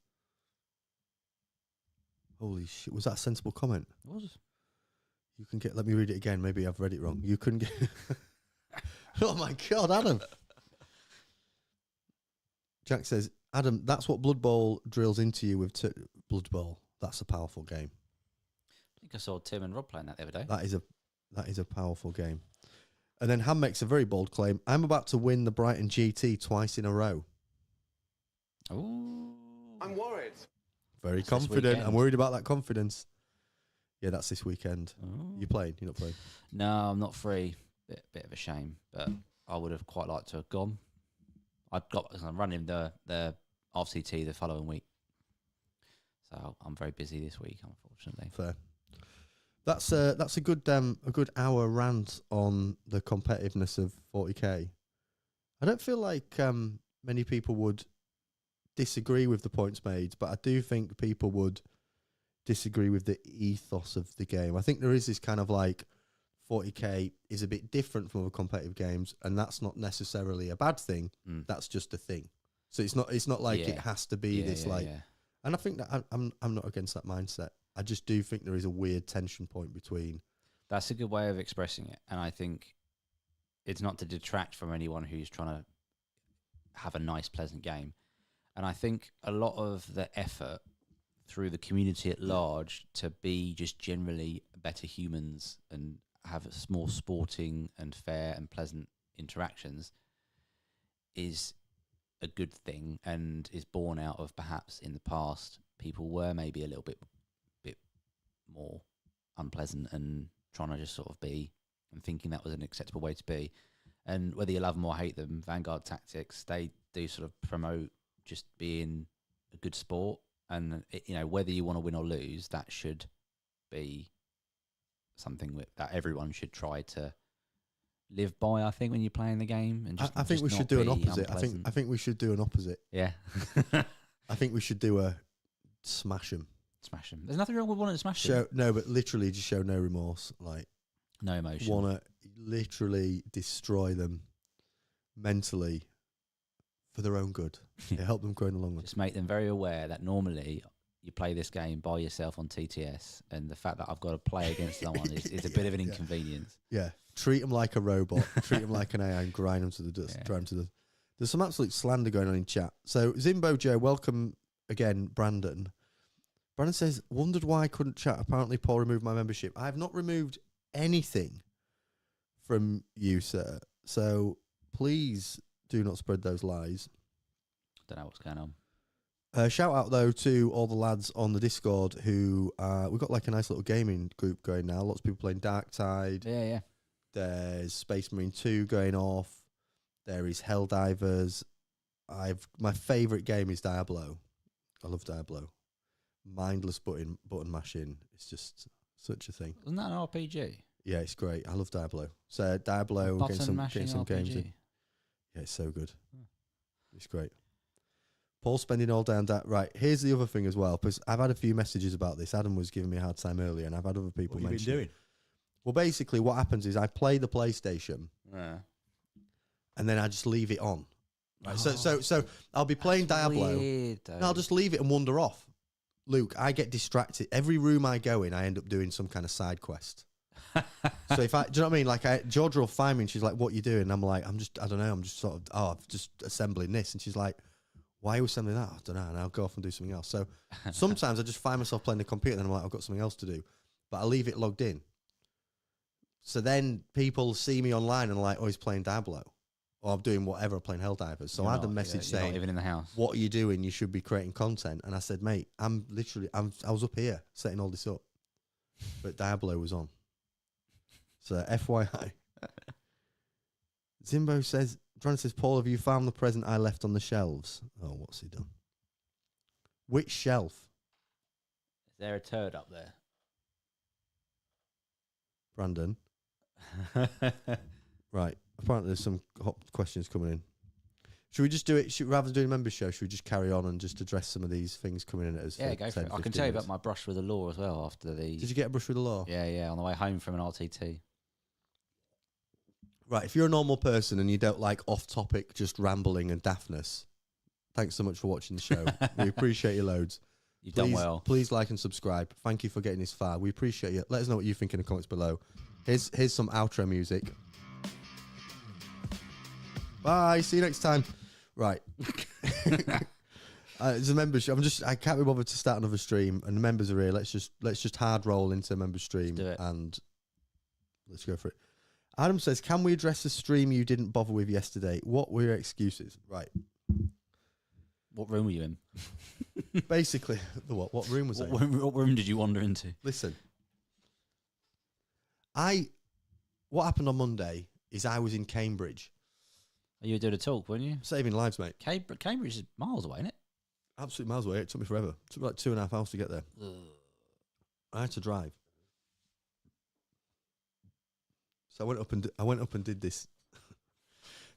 Holy shit, was that a sensible comment?
It was.
You can get, let me read it again, maybe I've read it wrong. You can get, oh my God, Adam. Jack says, Adam, that's what Blood Bowl drills into you with Blood Bowl. That's a powerful game.
I think I saw Tim and Rob playing that the other day.
That is a powerful game. And then Ham makes a very bold claim. I'm about to win the Brighton GT twice in a row.
Oh,
I'm worried.
Very confident. I'm worried about that confidence. Yeah, that's this weekend.
Oh.
You playing? You're not playing?
No, I'm not free. Bit of a shame, but I would have quite liked to have gone. I'm running the RCT the following week, so I'm very busy this week, unfortunately.
Fair. That's a good hour rant on the competitiveness of 40k. I don't feel like many people would disagree with the points made, but I do think people would disagree with the ethos of the game. I think there is this kind of like 40k is a bit different from other competitive games, and that's not necessarily a bad thing. That's just a thing. So it's not like it has to be this like. Yeah. And I think that I'm not against that mindset. I just do think there is a weird tension point between.
That's a good way of expressing it, and I think it's not to detract from anyone who's trying to have a nice, pleasant game. And I think a lot of the effort through the community at large to be just generally better humans and have more sporting and fair and pleasant interactions is a good thing, and is born out of perhaps in the past people were maybe a little bit more unpleasant and trying to just sort of be and thinking that was an acceptable way to be. And whether you love them or hate them, Vanguard Tactics, they do sort of promote just being a good sport, and whether you want to win or lose, that should be something that everyone should try to live by. I think when you're playing the game, and
I think we should do an opposite. I think we should do an opposite.
Yeah,
I think we should do a smash them.
Smash them. There's nothing wrong with wanting to smash them.
No, but literally just show no remorse, like
no emotion.
Want to literally destroy them mentally for their own good. Help them grow in the long run.
Just make them very aware that normally you play this game by yourself on TTS, and the fact that I've got to play against someone is a bit of an inconvenience.
Yeah, treat them like a robot, treat them like an AI, and grind them to the dust. Drive them to the. There's some absolute slander going on in chat. So Zimbo Joe, welcome again, Brandon. Brandon says, wondered why I couldn't chat. Apparently Paul removed my membership. I have not removed anything from you, sir. So please do not spread those lies.
Don't know what's going on.
Shout out, though, to all the lads on the Discord who... we've got like a nice little gaming group going now. Lots of people playing Darktide.
Yeah.
There's Space Marine 2 going off. There is Helldivers. My favourite game is Diablo. I love Diablo. Mindless button mashing. It's just such a thing.
Isn't that an RPG?
Yeah, it's great. I love Diablo. So Diablo, getting some games in. Yeah, it's so good. It's great. Paul spending all day on that. Right, here's the other thing as well, because I've had a few messages about this. Adam was giving me a hard time earlier, and I've had other people
What have you
mention
been doing?
it. Well, basically, what happens is I play the PlayStation, and then I just leave it on. Right, so I'll be playing Diablo.
Weird,
And I'll just leave it and wander off. Luke, I get distracted. Every room I go in, I end up doing some kind of side quest. So if I, do you know what I mean? Like Georgia will find me and she's like, "What are you doing?" And I'm like, I don't know. I'm just sort of, I'm just assembling this. And she's like, "Why are you assembling that?" I don't know. And I'll go off and do something else. So sometimes I just find myself playing the computer and I'm like, I've got something else to do. But I leave it logged in. So then people see me online and are like, "Oh, he's playing Diablo." Or I'm doing whatever, playing Helldivers. So I had a message saying,
not even in the house.
"What are you doing? You should be creating content." And I said, "Mate, I was up here setting all this up." But Diablo was on. So FYI. Zimbo says, Dran says, "Paul, have you found the present I left on the shelves?" Oh, what's he done? Which shelf?
Is there a turd up there?
Brandon. Right. Apparently there's some hot questions coming in. Should we just do it? Rather than doing a members show, should we just carry on and just address some of these things coming in at us?
Yeah, go for it. I can tell you about my brush with the law as well after the...
Did you get a brush with the law?
Yeah, on the way home from an RTT.
Right, if you're a normal person and you don't like off-topic, just rambling and daftness, thanks so much for watching the show. We appreciate you loads.
You've done well.
Please like and subscribe. Thank you for getting this far. We appreciate you. Let us know what you think in the comments below. Here's some outro music. Bye. See you next time. Right. It's a members. I can't be bothered to start another stream, and the members are here. Let's just hard roll into a members stream and let's go for it. Adam says, "Can we address the stream you didn't bother with yesterday? What were your excuses?" Right.
What room were you in?
Basically, what room was I in?
What room did you wander into?
Listen, what happened on Monday is I was in Cambridge.
You were doing a talk, weren't you?
Saving lives, mate.
Cambridge is miles away, isn't it?
Absolutely miles away. It took me forever. It took me like 2.5 hours to get there.
Ugh.
I had to drive. So I went up and did this.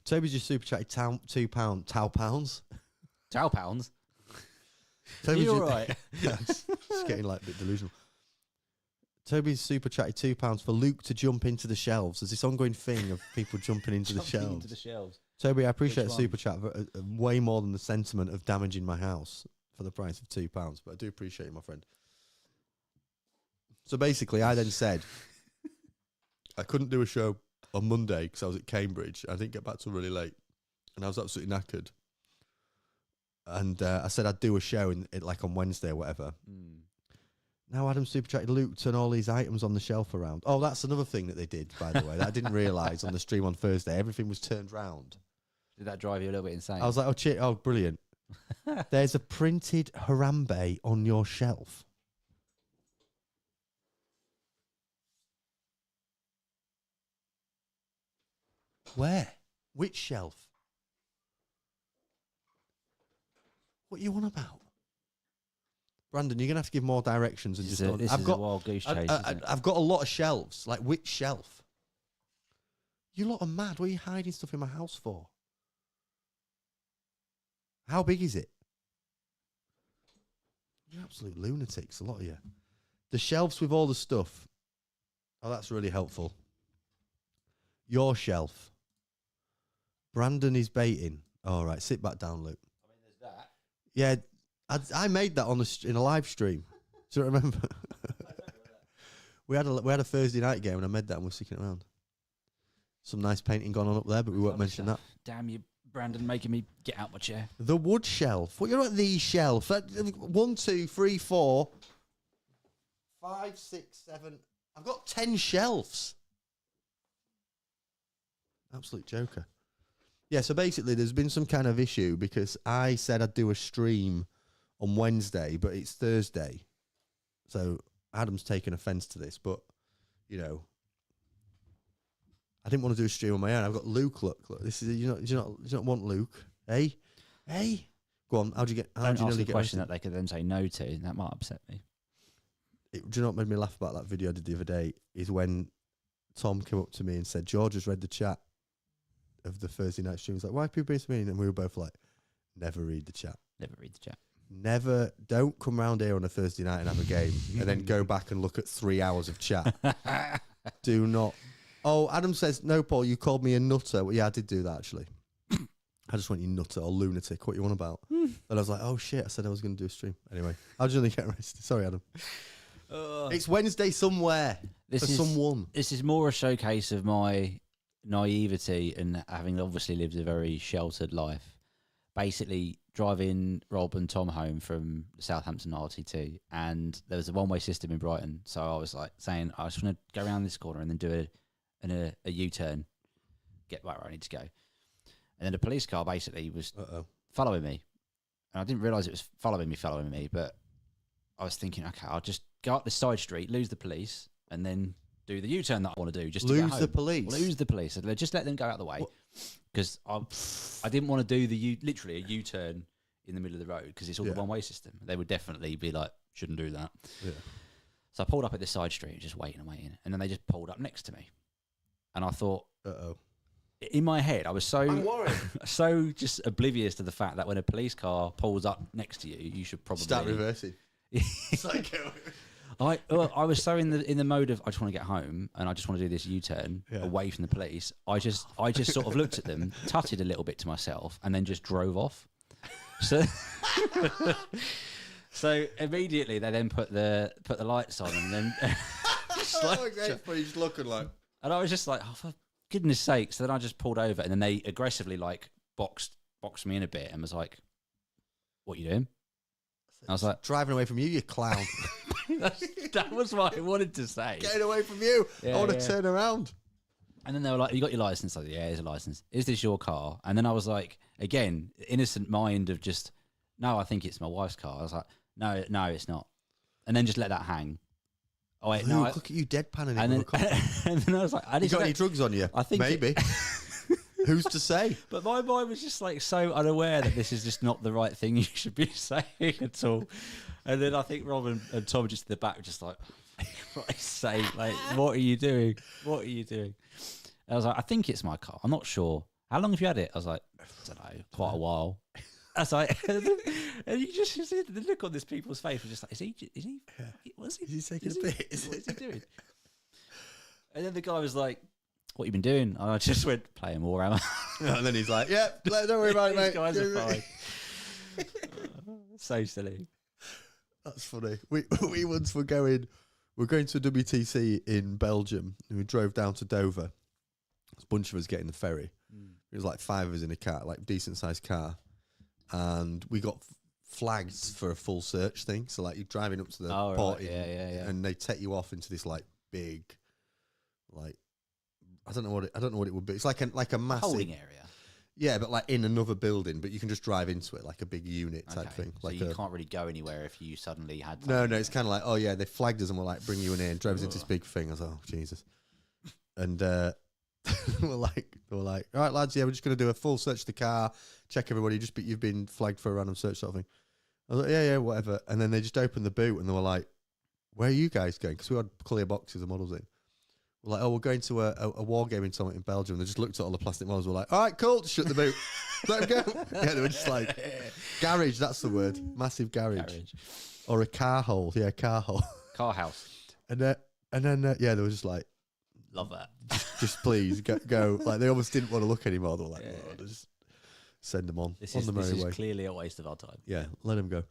Toby's just super chatted £2. Tau pounds.
£2 pounds?
Toby's
you alright?
Yeah, it's getting like a bit delusional. Toby's super chatted £2 for Luke to jump into the shelves. There's this ongoing thing of people jumping into the shelves. Toby, I appreciate the super chat for way more than the sentiment of damaging my house for the price of £2, but I do appreciate it, my friend. So basically, I then said I couldn't do a show on Monday because I was at Cambridge. I didn't get back till really late, and I was absolutely knackered. And I said I'd do a show like on Wednesday or whatever. Now Adam super chatted Luke turn all these items on the shelf around. Oh, that's another thing that they did, by the way, that I didn't realise on the stream on Thursday. Everything was turned round.
Did that drive you a little bit insane?
I was like, oh, brilliant. There's a printed Harambe on your shelf. Where? Which shelf? What are you on about? Brandon, you're going to have to give more directions. And
I've got a wild goose chase,
I've got a lot of shelves. Like, which shelf? You lot are mad. What are you hiding stuff in my house for? How big is it? You're absolute lunatics, a lot of you. The shelves with all the stuff. Oh, that's really helpful. Your shelf. Brandon is baiting. All right, sit back down, Luke.
I mean, there's that.
Yeah, I made that in a live stream. Do you remember? we had a Thursday night game and I made that and we're sticking it around. Some nice painting gone on up there, but we won't mention that.
Damn you, Brandon, making me get out my chair.
The wood shelf. What, you're at the shelf? 1, 2, 3, 4, 5, 6, 7. I've got 10 shelves. Absolute joker. Yeah, so basically there's been some kind of issue because I said I'd do a stream on Wednesday, but it's Thursday. So Adam's taken offence to this, but, you know, I didn't want to do a stream on my own. I've got Luke. Look. This is do you not want Luke? Hey. Go on. How'd you
Don't ask
nearly
a
get
question
arrested?
that they could then say no to. That might upset me.
Do you know what made me laugh about that video I did the other day? Is when Tom came up to me and said, "George has read the chat of the Thursday night stream." He's like, "Why are people being so mean?" And we were both like, "Never read the chat."
Never read the chat.
Never, don't come round here on a Thursday night and have a game and then go back and look at 3 hours of chat. Do not. Oh, Adam says, no, Paul, you called me a nutter. Well, yeah, I did do that, actually. I just went, you nutter or lunatic. What you on about? And I was like, oh, shit. I said I was going to do a stream. Anyway, how'd you only get arrested? Sorry, Adam. It's Wednesday somewhere for someone.
This is more a showcase of my naivety and having obviously lived a very sheltered life. Basically, driving Rob and Tom home from Southampton RTT, and there was a one-way system in Brighton. So I was like saying, I just want to go around this corner and then do a U-turn, get right where I need to go. And then a police car basically was following me, and I didn't realise it was following me. But I was thinking, okay, I'll just go up this side street, lose the police, and then do the U-turn that I want to do. Just to
lose the police.
Lose the police. Just let them go out of the way. Because I didn't want to do literally a U-turn in the middle of the road because it's all the one-way system. They would definitely be like, shouldn't do that. Yeah. So I pulled up at this side street, just waiting, and then they just pulled up next to me, and I thought, in my head, I was so just oblivious to the fact that when a police car pulls up next to you, you should probably
start reversing. Psycho.
I was so in the mode of I just want to get home and I just want to do this U-turn away from the police. I just sort of looked at them, tutted a little bit to myself, and then just drove off. So immediately they then put the lights on and then
he's looking like,
and I was just like, oh, for goodness sakes. So then I just pulled over and then they aggressively like boxed me in a bit and was like, what are you doing? I was like,
driving away from you, you clown.
That was what I wanted to say.
Getting away from you. I want to turn around.
And then they were like, you got your license? I was like, yeah, here's a license. Is this your car? And then I was like, again, innocent mind of just, no, I think it's my wife's car. I was like, no, it's not. And then just let that hang. Oh, wait, no.
Look at you deadpanning it.
And then I was like,
you got any drugs on you?
I think
maybe. Who's to say?
But my mind was just like so unaware that this is just not the right thing you should be saying at all. And then I think Rob and Tom just in the back were just like, for Christ's sake, like, what are you doing? What are you doing? And I was like, I think it's my car. I'm not sure. How long have you had it? I was like, I don't know, quite a while. I was like, and you just see the look on this people's face was just like, is he, what's he,
is he taking a bit?
What's he doing? And then the guy was like, what you been doing? And I just went, playing Warhammer.
And then he's like, yeah, don't worry about it, mate.
These guys are fine. So silly.
That's funny. We once were going to a WTC in Belgium, and we drove down to Dover. There's a bunch of us getting the ferry. It was like 5 of us in a car, like decent sized car. And we got flagged for a full search thing. So like you're driving up to the port,
right. Yeah.
And they take you off into this like big, like, I don't know what it would be. It's like a massive
holding area.
Yeah, but like in another building, but you can just drive into it like a big unit type thing.
So
like
you can't really go anywhere if you suddenly had.
No, it's kind of like, oh yeah, they flagged us and were like, bring you in here, and drove us into this big thing. I was like, oh Jesus, and we're like, all right, lads, yeah, we're just gonna do a full search of the car, check everybody. You've been flagged for a random search sort of thing. I was like, yeah, whatever. And then they just opened the boot and they were like, where are you guys going? Because we had clear boxes of models in. We're like, oh, we're going to a wargaming summit in Belgium. They just looked at all the plastic models. We're like, all right, cool, shut the boot. Let them go. Yeah, they were just like, garage, that's the word. Massive garage. Or a car hole. Yeah, car hole.
Car house.
And then they were just like,
love that.
Just please, go. Like, they almost didn't want to look anymore. They were like, just send them on.
This is clearly a waste of our time.
Yeah, let them go.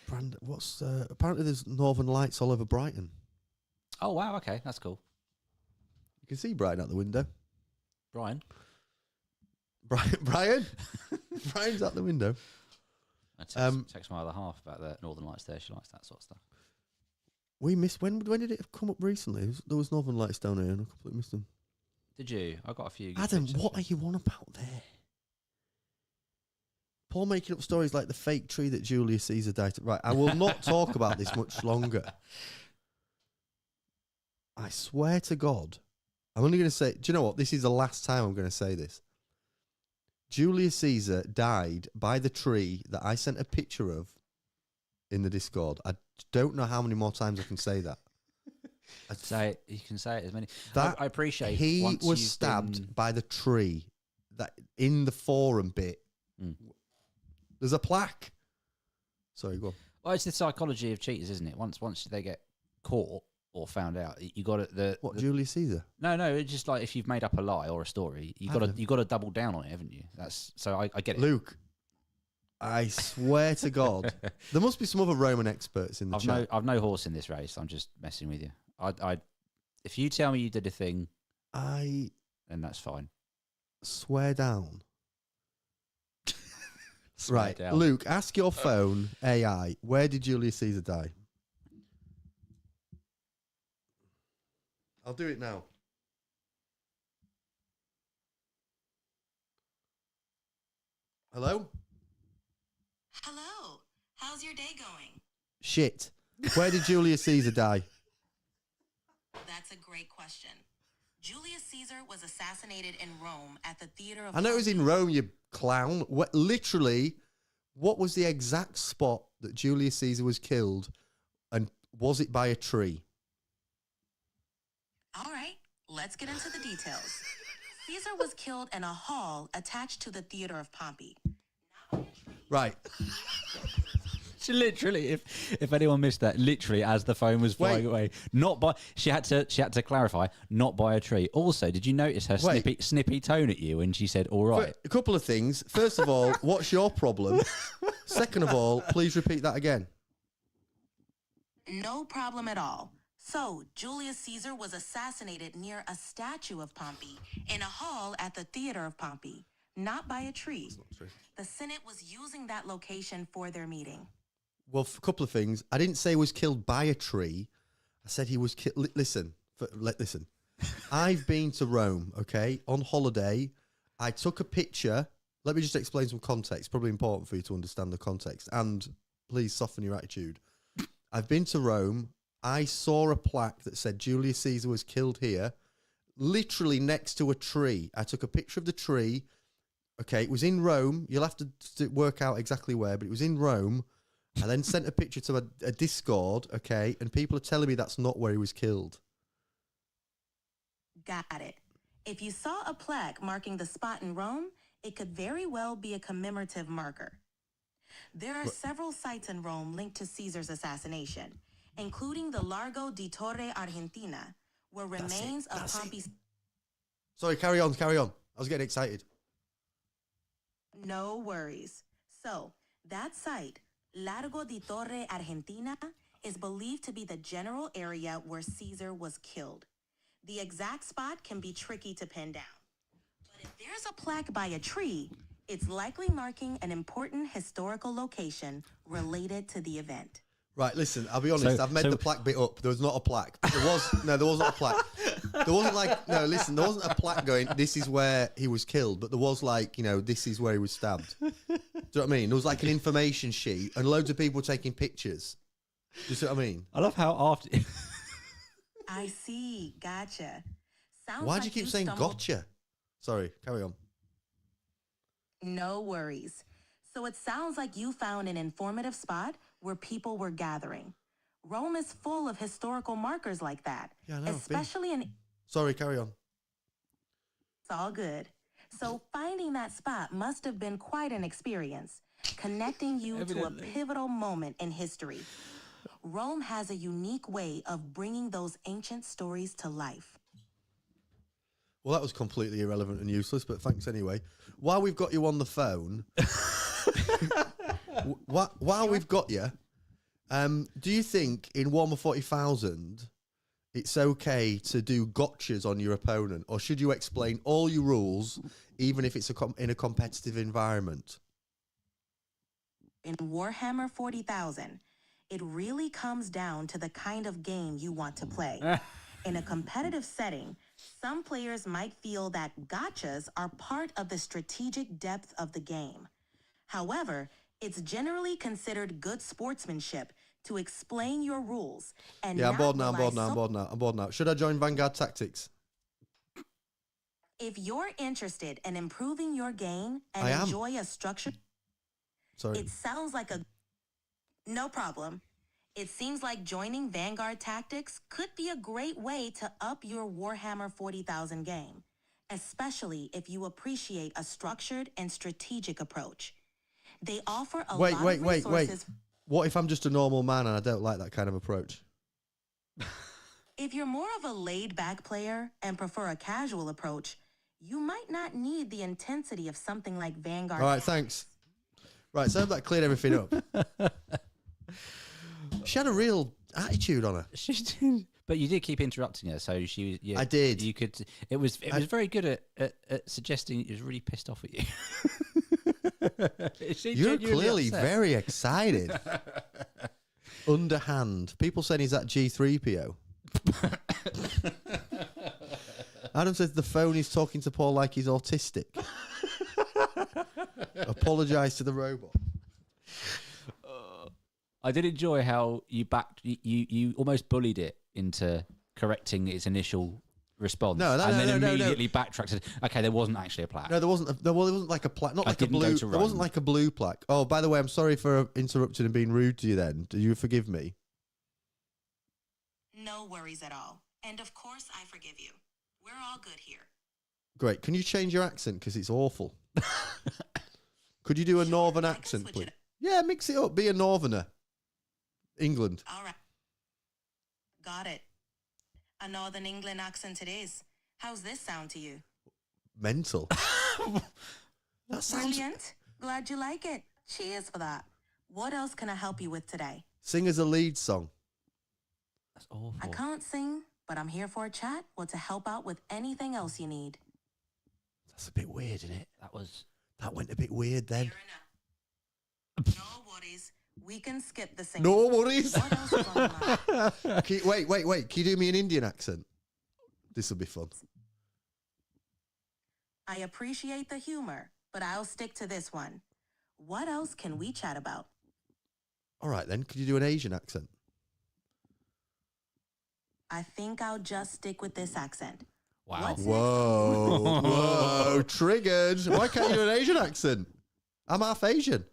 Brand, apparently there's Northern Lights all over Brighton.
Oh, wow, okay, that's cool.
You can see Brian out the window.
Brian?
Brian's out the window.
I text my other half about the Northern Lights there. She likes that sort of stuff.
We missed, when did it come up recently? There was Northern Lights down here and I completely missed them.
Did you? I got a few.
Adam, what are you on about there? Paul making up stories like the fake tree that Julius Caesar died. Right, I will not talk about this much longer. I swear to God, I'm only going to say, do you know what? This is the last time I'm going to say this. Julius Caesar died by the tree that I sent a picture of in the Discord. I don't know how many more times I can say that.
You can say it as many.
That
I appreciate
he was stabbed by the tree that in the forum bit There's a plaque. Sorry, go on.
Well, it's the psychology of cheaters, isn't it? Once they get caught or found out, you got to
Julius Caesar?
No, it's just like if you've made up a lie or a story, you got to double down on it, haven't you? That's so I get it.
Luke, I swear to God, there must be some other Roman experts in the chat.
I've no horse in this race. I'm just messing with you. If you tell me you did a thing, then that's fine.
Swear down. Right,
down.
Luke, ask your phone AI, where did Julius Caesar die? I'll do it now. Hello?
Hello. How's your day going?
Shit. Where did Julius Caesar die?
That's a great question. Julius Caesar was assassinated in Rome at the Theater of...
I know it was in Rome, you clown. Literally, what was the exact spot that Julius Caesar was killed, and was it by a tree?
All right, let's get into the details. Caesar was killed in a hall attached to the Theater of Pompey.
Right.
She literally, if anyone missed that, literally as the phone was flying away, not by. She had to clarify, not by a tree. Also, did you notice her snippy tone at you when she said, "All right"?
A couple of things. First of all, what's your problem? Second of all, please repeat that again.
No problem at all. So, Julius Caesar was assassinated near a statue of Pompey in a hall at the Theater of Pompey, not by a tree.
That's not true.
The Senate was using that location for their meeting.
Well, a couple of things. I didn't say he was killed by a tree. I said he was killed. Listen. I've been to Rome, okay, on holiday. I took a picture. Let me just explain some context. Probably important for you to understand the context. And please soften your attitude. I've been to Rome. I saw a plaque that said Julius Caesar was killed here, literally next to a tree. I took a picture of the tree. Okay, it was in Rome. You'll have to work out exactly where, but it was in Rome. I then sent a picture to a Discord, okay, and people are telling me that's not where he was killed.
Got it. If you saw a plaque marking the spot in Rome, it could very well be a commemorative marker. There are several sites in Rome linked to Caesar's assassination, including the Largo di Torre Argentina, where remains of Pompey's...
Sorry, carry on. I was getting excited.
No worries. So, that site, Largo di Torre Argentina, is believed to be the general area where Caesar was killed. The exact spot can be tricky to pin down. But if there's a plaque by a tree, it's likely marking an important historical location related to the event.
Right, listen, I'll be honest, I've made the plaque bit up. There was not a plaque. There wasn't a plaque. There wasn't there wasn't a plaque going, this is where he was killed, but there was this is where he was stabbed. Do you know what I mean? There was like an information sheet and loads of people were taking pictures. Do you see what I mean?
I love how after...
I see, gotcha.
Why do you keep saying gotcha? Sorry, carry on.
No worries. So it sounds like you found an informative spot where people were gathering. Rome is full of historical markers like that.
Yeah, I know.
Especially in...
Sorry, carry on.
It's all good. So finding that spot must have been quite an experience, connecting you to a pivotal moment in history. Rome has a unique way of bringing those ancient stories to life.
Well, that was completely irrelevant and useless, but thanks anyway. While we've got you on the phone... While we've got you, do you think in Warhammer 40,000 it's okay to do gotchas on your opponent, or should you explain all your rules, even if it's in a competitive environment?
In Warhammer 40,000, it really comes down to the kind of game you want to play. In a competitive setting, some players might feel that gotchas are part of the strategic depth of the game. However, it's generally considered good sportsmanship to explain your rules and
I'm bored now. Should I join Vanguard Tactics?
If you're interested in improving your game and enjoy a structure...
Sorry.
It sounds like a... No problem. It seems like joining Vanguard Tactics could be a great way to up your Warhammer 40,000 game, especially if you appreciate a structured and strategic approach. They offer a
Wait,
lot
wait,
of
wait, wait.
resources.
What if I'm just a normal man and I don't like that kind of approach?
If you're more of a laid-back player and prefer a casual approach, you might not need the intensity of something like Vanguard.
All right, thanks. Right, so that cleared everything up. She had a real attitude on her.
She did. But you did keep interrupting her, so she. Yeah,
I did.
You could. It was very good at suggesting it was really pissed off at you.
You're clearly very excited. Underhand. People saying he's at G3PO. Adam says the phone is talking to Paul like he's autistic. Apologise to the robot.
I did enjoy how you almost bullied it into correcting its initial response.
No,
and then immediately backtracked. And said, okay, there wasn't actually a plaque.
No, there wasn't. There wasn't like a plaque. Not like a blue. There wasn't like a blue plaque. Oh, by the way, I'm sorry for interrupting and being rude to you. Then, do you forgive me?
No worries at all. And of course, I forgive you. We're all good here.
Great. Can you change your accent because it's awful? Could you do a northern accent, please? Yeah, mix it up. Be a northerner. England.
All right. Got it. A Northern England accent it is. How's this sound to you?
Mental. That sounds...
Brilliant. Glad you like it. Cheers for that. What else can I help you with today?
Sing as a lead song.
That's awful.
I can't sing, but I'm here for a chat or to help out with anything else you need.
That's a bit weird, isn't it?
That
went a bit weird then.
Fair enough. No worries. We can skip the singing.
No worries.
What else is on the mind?
Wait. Can you do me an Indian accent? This will be fun.
I appreciate the humor, but I'll stick to this one. What else can we chat about?
All right, then. Could you do an Asian accent?
I think I'll just stick with this accent.
Wow.
What's
Whoa. Triggered. Why can't you do an Asian accent? I'm half Asian.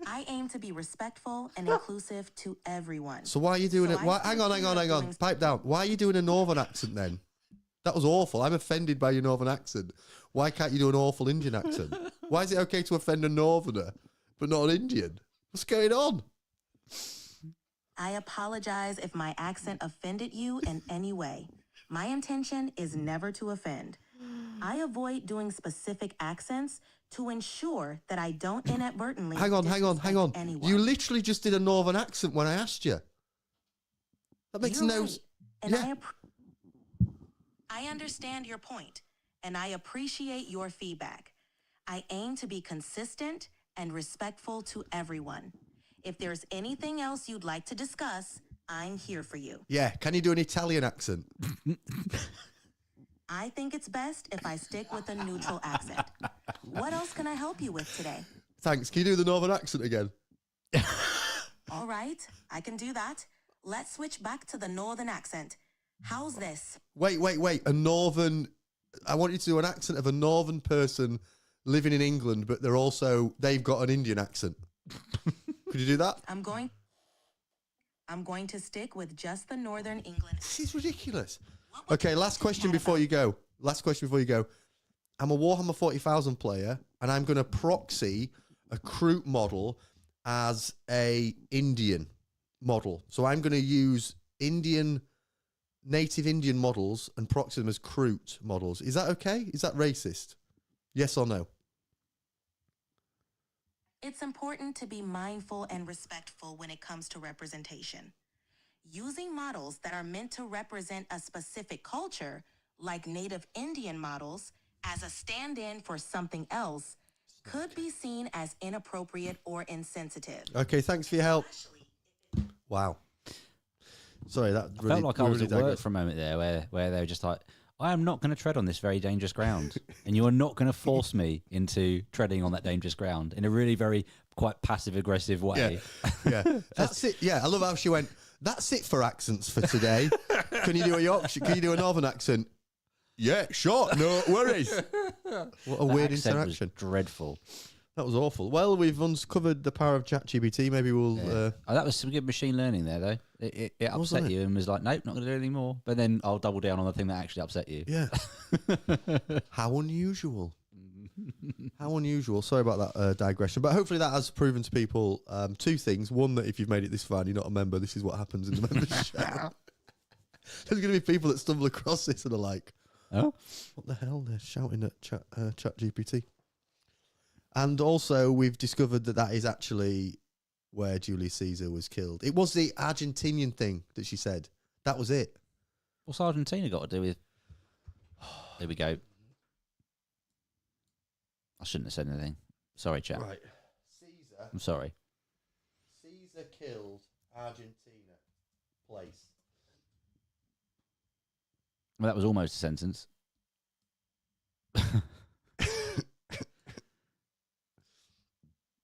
I aim to be respectful and inclusive to everyone.
So why are you doing it? Hang on. Pipe down. Why are you doing a northern accent then? That was awful. I'm offended by your northern accent. Why can't you do an awful Indian accent? Why is it okay to offend a northerner, but not an Indian? What's going on?
I apologize if my accent offended you in any way. My intention is never to offend. I avoid doing specific accents to ensure that I don't inadvertently
Hang on.
anyone.
You literally just did a northern accent when I asked you. That makes
You're
no...
right. And
yeah.
I understand your point, and I appreciate your feedback. I aim to be consistent and respectful to everyone. If there's anything else you'd like to discuss, I'm here for you.
Yeah, can you do an Italian accent?
I think it's best if I stick with a neutral accent. What else can I help you with today?
Thanks. Can you do the northern accent again?
All right, I can do that. Let's switch back to the northern accent. How's this?
Wait. A northern... I want you to do an accent of a northern person living in England, but they've got an Indian accent. Could you do that?
I'm going to stick with just the northern England.
This is ridiculous. Okay, last question before you go. I'm a Warhammer 40,000 player, and I'm going to proxy a Coop model as a Indian model. So I'm going to use native Indian models and proxy them as Coop models. Is that okay? Is that racist? Yes or no?
It's important to be mindful and respectful when it comes to representation. Using models that are meant to represent a specific culture, like native Indian models, as a stand-in for something else, could be seen as inappropriate or insensitive.
Okay, thanks for your help. Wow. Sorry, that really...
I felt like I was at work for a moment there where they were just like, I am not going to tread on this very dangerous ground, and you are not going to force me into treading on that dangerous ground in a really very quite passive-aggressive way.
Yeah. That's it. Yeah, I love how she went, that's it for accents for today. Can you do a Yorkshire? Can you do a northern accent? Yeah, sure. No worries. What a weird
accent
interaction.
Was dreadful.
That was awful. Well, we've uncovered the power of ChatGPT. Maybe we'll.
Yeah. That was some good machine learning there, though. It
Wasn't
upset
it?
you and was like, nope, not going to do any more. But then I'll double down on the thing that actually upset you.
Yeah. How unusual. How unusual. Sorry about that digression. But hopefully that has proven to people two things. One, that if you've made it this far and you're not a member, this is what happens in the membership. There's going to be people that stumble across this and are like,
oh,
what the hell? They're shouting at ChatGPT. And also, we've discovered that is actually where Julius Caesar was killed. It was the Argentinian thing that she said. That was it.
What's Argentina got to do with... There we go. I shouldn't have said anything. Sorry, chat.
Right. Caesar.
I'm sorry.
Caesar killed Argentina. Place.
Well, that was almost a sentence.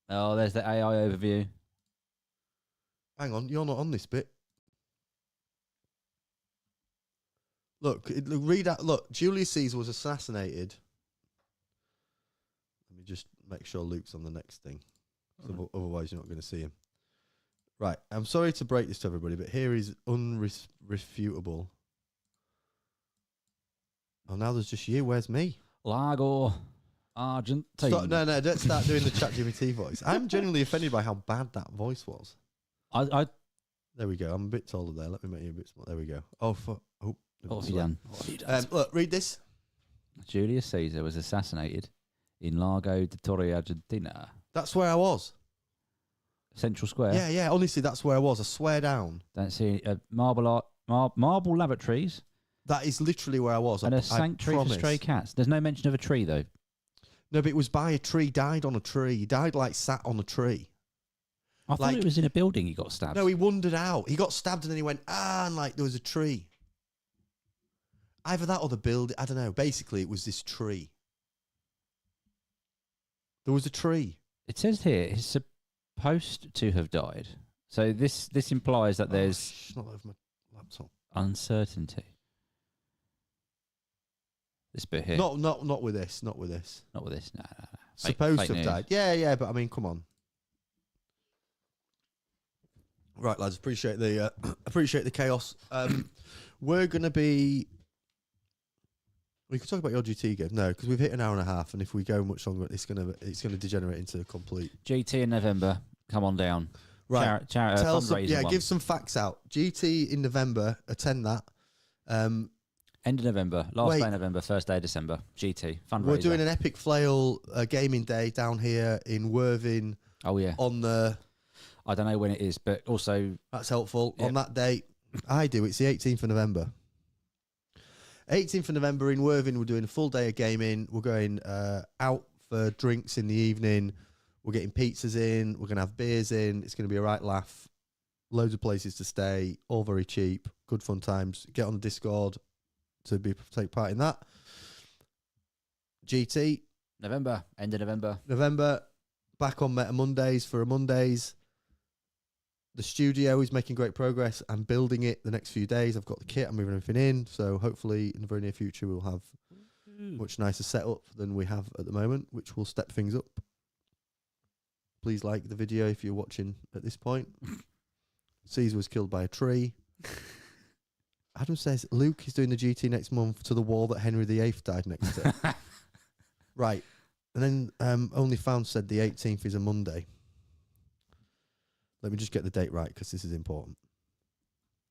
Oh, there's the AI overview.
Hang on, you're not on this bit. Look, read out. Look, Julius Caesar was assassinated. Let me just make sure Luke's on the next thing. So otherwise, you're not going to see him. Right. I'm sorry to break this to everybody, but here is unrefutable. Oh, now there's just you. Where's me?
Lago Argentina.
No, don't start doing the ChatGPT voice. I'm genuinely offended by how bad that voice was.
I
There we go. I'm a bit taller there. Let me make you a bit smaller. There we go. Oh, fuck. Oh,
what have you done?
Look, read this.
Julius Caesar was assassinated in Lago de Torre, Argentina.
That's where I was.
Central Square.
Yeah. Honestly, that's where I was. I swear down.
Don't see marble laboratories
That is literally where I was.
and
I
a sanctuary for
promise.
stray cats. There's no mention of a tree though.
No, but it was by a tree. Died on a tree. He died like sat on a tree.
I thought
Like-
it was in a building he got stabbed.
No, he wandered out. He got stabbed and then he went, and like there was a tree. Either that or the building. I don't know. Basically, it was this tree. There was a tree.
It says here he's supposed to have died. So this implies that there's
Not over my laptop.
uncertainty. This bit here.
Not with this. Not with this.
Not with this. No.
Supposed
fake
to have
news.
died. Yeah, but I mean, come on. Right, lads, appreciate the chaos. We're gonna be. We could talk about your GT game. No, because we've hit an hour and a half, and if we go much longer, it's gonna degenerate into a complete.
GT in November. Come on down.
Right. Tell some,
fundraising one.
give some facts out. GT in November. Attend that.
End of November. Last
Wait.
day of November. First day of December. GT fundraiser.
We're doing an epic flail gaming day down here in Worthing
Oh yeah.
on the.
I don't know when it is, but also
That's helpful.
Yep.
On that date, I do. It's the 18th of November. 18th of November in Worthing, we're doing a full day of gaming. We're going out for drinks in the evening. We're getting pizzas in. We're going to have beers in. It's going to be a right laugh. Loads of places to stay. All very cheap. Good fun times. Get on the Discord to take part in that. GT.
November. End of November.
November. Back on Meta Mondays for a Mondays. The studio is making great progress. I'm building it the next few days. I've got the kit. I'm moving everything in. So hopefully in the very near future, we'll have much nicer setup than we have at the moment, which will step things up. Please like the video if you're watching at this point. Caesar was killed by a tree. Adam says Luke is doing the GT next month to the wall that Henry VIII died next to. Right. And then OnlyFound said the 18th is a Monday. Let me just get the date right because this is important.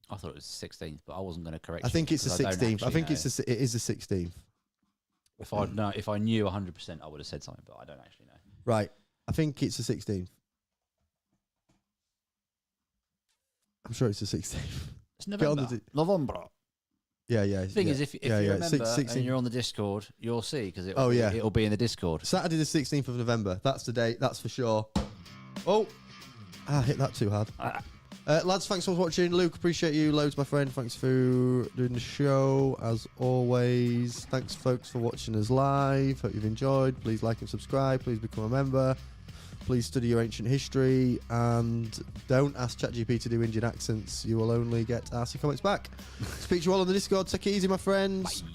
I thought it was the 16th, but I wasn't going to correct.
I think it's the 16th. I think
it's.
it is the 16th.
If I knew 100%, I would have said something, but I don't actually know.
Right. I think it's the 16th. I'm sure it's the 16th.
It's
Get on
November.
the
November.
Yeah.
The thing is, if you remember
16th.
and you're on the Discord, you'll see because
yeah.
it'll be in the Discord.
Saturday the 16th of November. That's the date. That's for sure. Oh, I hit that too hard. Lads, thanks for watching. Luke, appreciate you loads, my friend. Thanks for doing the show, as always. Thanks, folks, for watching us live. Hope you've enjoyed. Please like and subscribe. Please become a member. Please study your ancient history. And don't ask ChatGPT to do Indian accents. You will only get arsey comments back. Speak to you all on the Discord. Take it easy, my friends.
Bye.